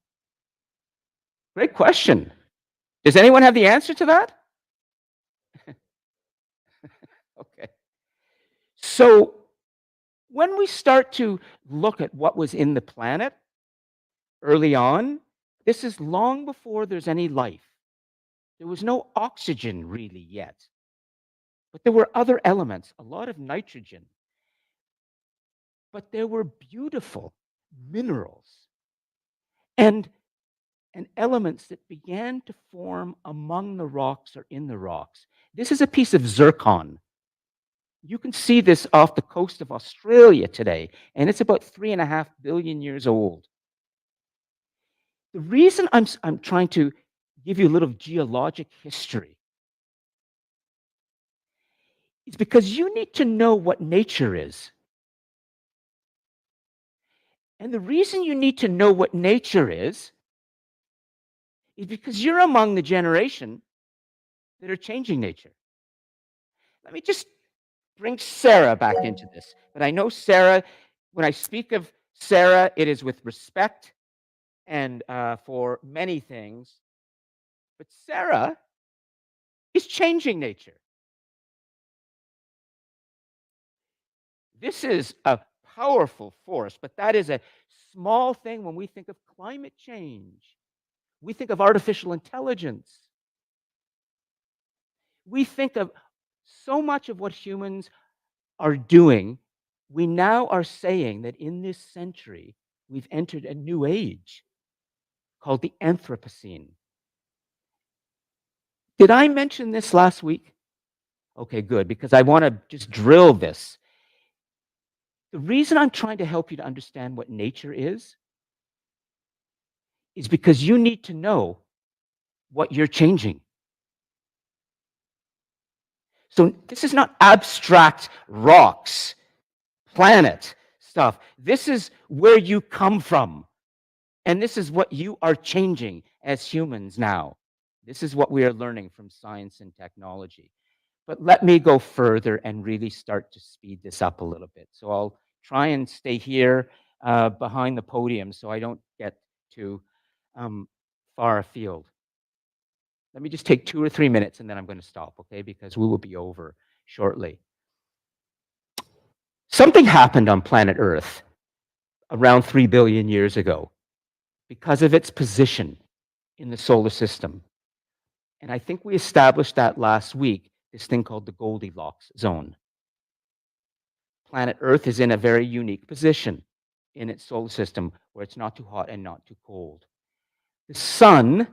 Great question. Does anyone have the answer to that? Okay. So when we start to look at what was in the planet early on, this is long before there's any life. There was no oxygen really yet, but there were other elements, a lot of nitrogen. But there were beautiful minerals and elements that began to form among the rocks or in the rocks. This is a piece of zircon. You can see this off the coast of Australia today, and it's about 3.5 billion years old. The reason I'm trying to give you a little geologic history is because you need to know what nature is. And the reason you need to know what nature is because you're among the generation that are changing nature. Let me just bring Sarah back into this. But I know Sarah, when I speak of Sarah, it is with respect and for many things. But Sarah is changing nature. This is a powerful force, but that is a small thing when we think of climate change. We think of artificial intelligence. We think of so much of what humans are doing. We now are saying that in this century, we've entered a new age called the Anthropocene. Did I mention this last week? Okay, good, because I want to just drill this. The reason I'm trying to help you to understand what nature is because you need to know what you're changing. So this is not abstract rocks, planet stuff. This is where you come from. And this is what you are changing as humans now. This is what we are learning from science and technology. But let me go further and really start to speed this up a little bit. So I'll try and stay here behind the podium so I don't get too far afield. Let me just take 2 or 3 minutes and then I'm going to stop, okay? Because we will be over shortly. Something happened on planet Earth around 3 billion years ago. because of its position in the solar system. And I think we established that last week, this thing called the Goldilocks zone. Planet Earth is in a very unique position in its solar system where it's not too hot and not too cold. The sun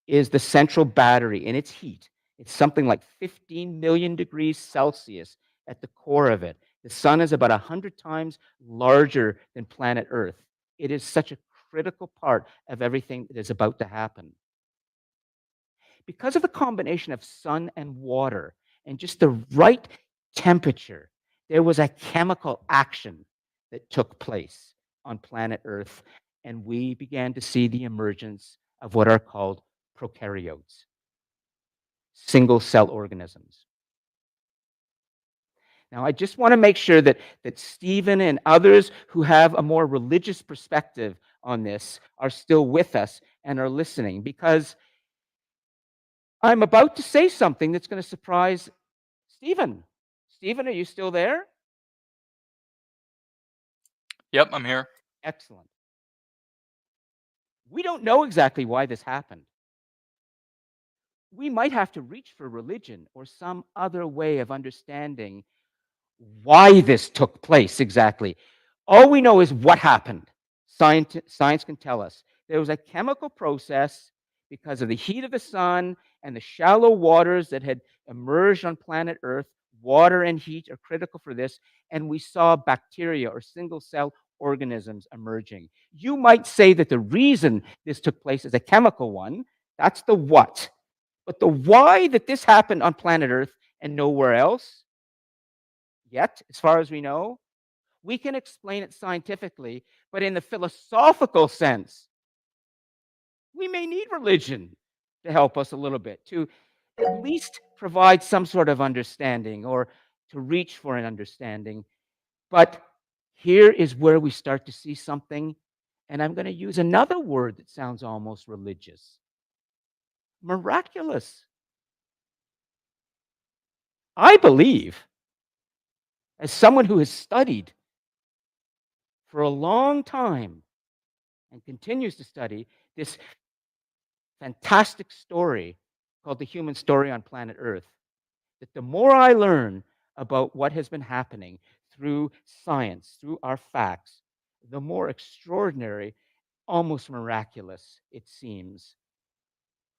is the central battery in its heat. It's something like 15 million degrees Celsius at the core of it. The sun is about 100 times larger than planet Earth. It is such a critical part of everything that is about to happen. Because of the combination of sun and water and just the right temperature, there was a chemical action that took place on planet Earth, and we began to see the emergence of what are called prokaryotes, single-cell organisms. Now, I just want to make sure that Stephen and others who have a more religious perspective on this are still with us and are listening, because I'm about to say something that's going to surprise Stephen. Stephen, are you still there? Yep, I'm here. Excellent. We don't know exactly why this happened. We might have to reach for religion or some other way of understanding why this took place exactly. All we know is what happened. Science can tell us. There was a chemical process because of the heat of the sun and the shallow waters that had emerged on planet Earth. Water and heat are critical for this, and we saw bacteria or single-cell organisms emerging. You might say that the reason this took place is a chemical one. That's the what. But the why that this happened on planet Earth and nowhere else, yet, as far as we know, we can explain it scientifically, but in the philosophical sense, we may need religion to help us a little bit, to at least provide some sort of understanding or to reach for an understanding. But here is where we start to see something, and I'm going to use another word that sounds almost religious: miraculous. I believe, as someone who has studied for a long time and continues to study this fantastic story called the human story on planet Earth, that the more I learn about what has been happening through science, through our facts, the more extraordinary, almost miraculous it seems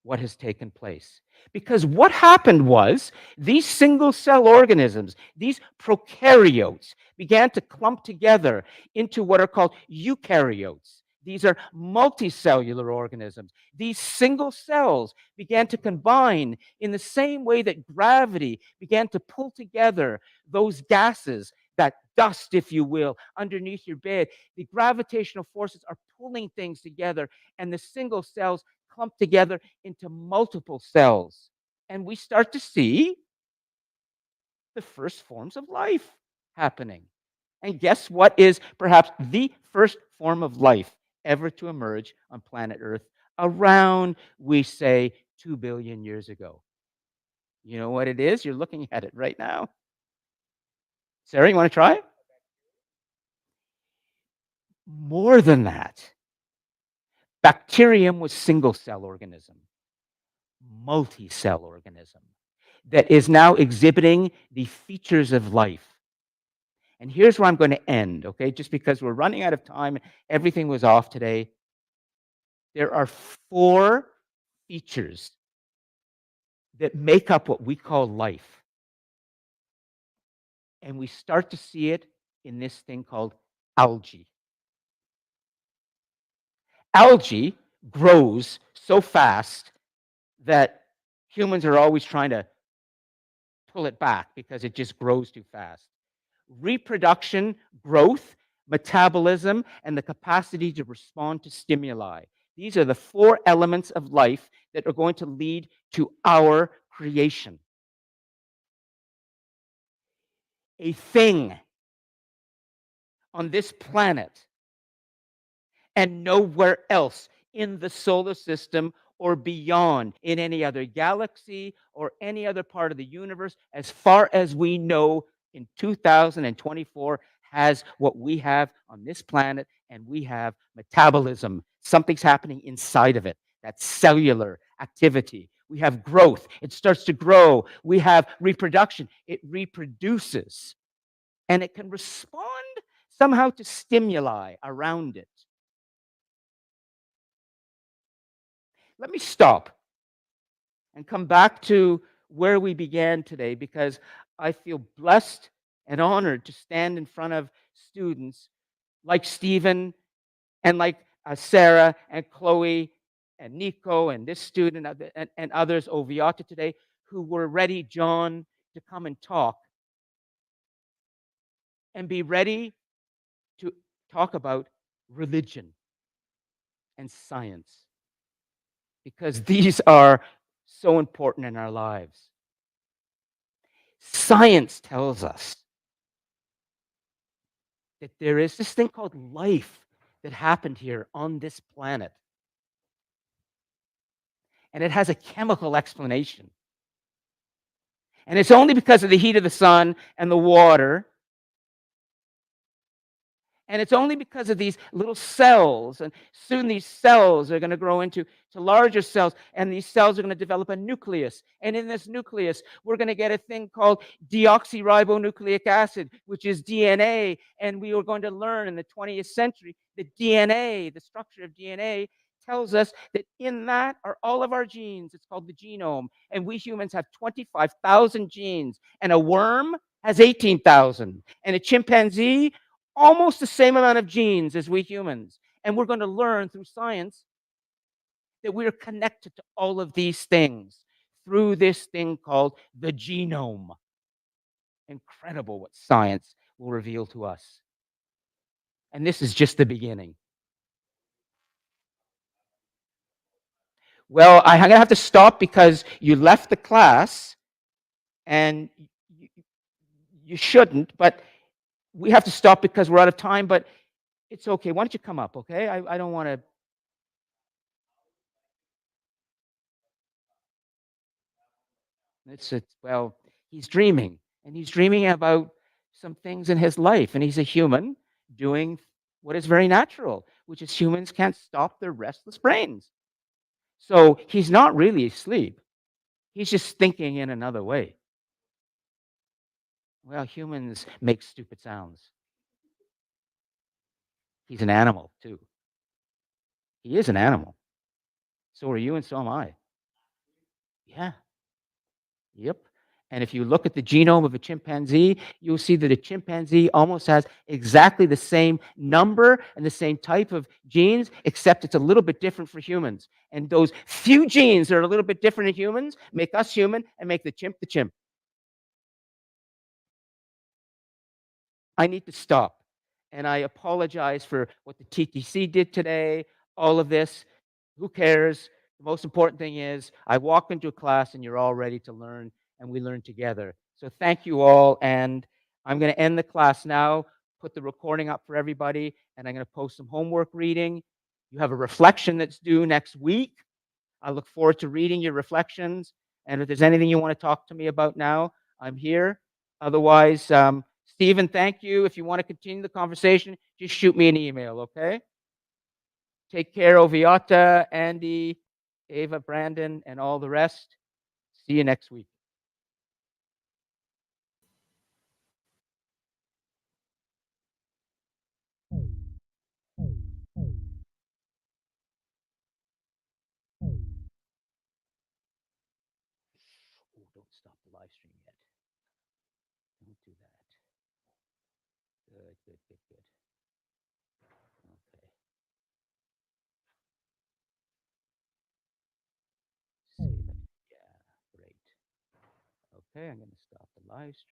what has taken place. Because what happened was these single-cell organisms, these prokaryotes, began to clump together into what are called eukaryotes. These are multicellular organisms. These single cells began to combine in the same way that gravity began to pull together those gases, that dust, if you will, underneath your bed. The gravitational forces are pulling things together, and the single cells clump together into multiple cells. And we start to see the first forms of life happening. And guess what is perhaps the first form of life ever to emerge on planet Earth around, we say, 2 billion years ago? You know what it is? You're looking at it right now. Sarah, you want to try it? More than that. Bacterium was single-cell organism, multi-cell organism that is now exhibiting the features of life. And here's where I'm going to end, okay? Just because we're running out of time, everything was off today. There are 4 features that make up what we call life. And we start to see it in this thing called algae. Algae grows so fast that humans are always trying to pull it back because it just grows too fast. Reproduction, growth, metabolism, and the capacity to respond to stimuli. These are the 4 elements of life that are going to lead to our creation. A thing on this planet and nowhere else in the solar system or beyond, in any other galaxy or any other part of the universe, as far as we know in 2024, has what we have on this planet and we have metabolism. Something's happening inside of it. That's cellular activity. We have growth. It starts to grow. We have reproduction. It reproduces. And it can respond somehow to stimuli around it. Let me stop and come back to where we began today, because I feel blessed and honored to stand in front of students like Stephen and like Sarah and Chloe and Nico and this student and others, Oviata today, who were ready, John, to come and talk and be ready to talk about religion and science, because these are so important in our lives. Science tells us that there is this thing called life that happened here on this planet. And it has a chemical explanation. And it's only because of the heat of the sun and the water. And it's only because of these little cells. And soon these cells are going to grow into larger cells. And these cells are going to develop a nucleus. And in this nucleus, we're going to get a thing called deoxyribonucleic acid, which is DNA. And we are going to learn in the 20th century that DNA, the structure of DNA, tells us that in that are all of our genes. It's called the genome. And we humans have 25,000 genes. And a worm has 18,000. And a chimpanzee, almost the same amount of genes as we humans. And we're going to learn through science that we are connected to all of these things through this thing called the genome. Incredible what science will reveal to us. And this is just the beginning. Well, I'm going to have to stop because you left the class, and you shouldn't, but we have to stop because we're out of time, but it's okay. Why don't you come up, okay? I don't want to. Well, he's dreaming, and he's dreaming about some things in his life, and he's a human doing what is very natural, which is humans can't stop their restless brains. So he's not really asleep. He's just thinking in another way. Well, humans make stupid sounds. He's an animal, too. He is an animal. So are you, and so am I. Yeah. Yep. And if you look at the genome of a chimpanzee, you'll see that a chimpanzee almost has exactly the same number and the same type of genes, except it's a little bit different for humans. And those few genes that are a little bit different in humans make us human and make the chimp the chimp. I need to stop. And I apologize for what the TTC did today, all of this. Who cares? The most important thing is I walk into a class and you're all ready to learn, and we learn together. So thank you all. And I'm going to end the class now, put the recording up for everybody, and I'm going to post some homework reading. You have a reflection that's due next week. I look forward to reading your reflections. And if there's anything you want to talk to me about now, I'm here. Otherwise, Stephen, thank you. If you want to continue the conversation, just shoot me an email, okay? Take care, Oviata, Andy, Ava, Brandon, and all the rest. See you next week. Oh, don't stop the live stream yet. Don't do that. Good, good, good, good. Okay. Save it. Yeah, great. Okay, I'm going to stop the live stream.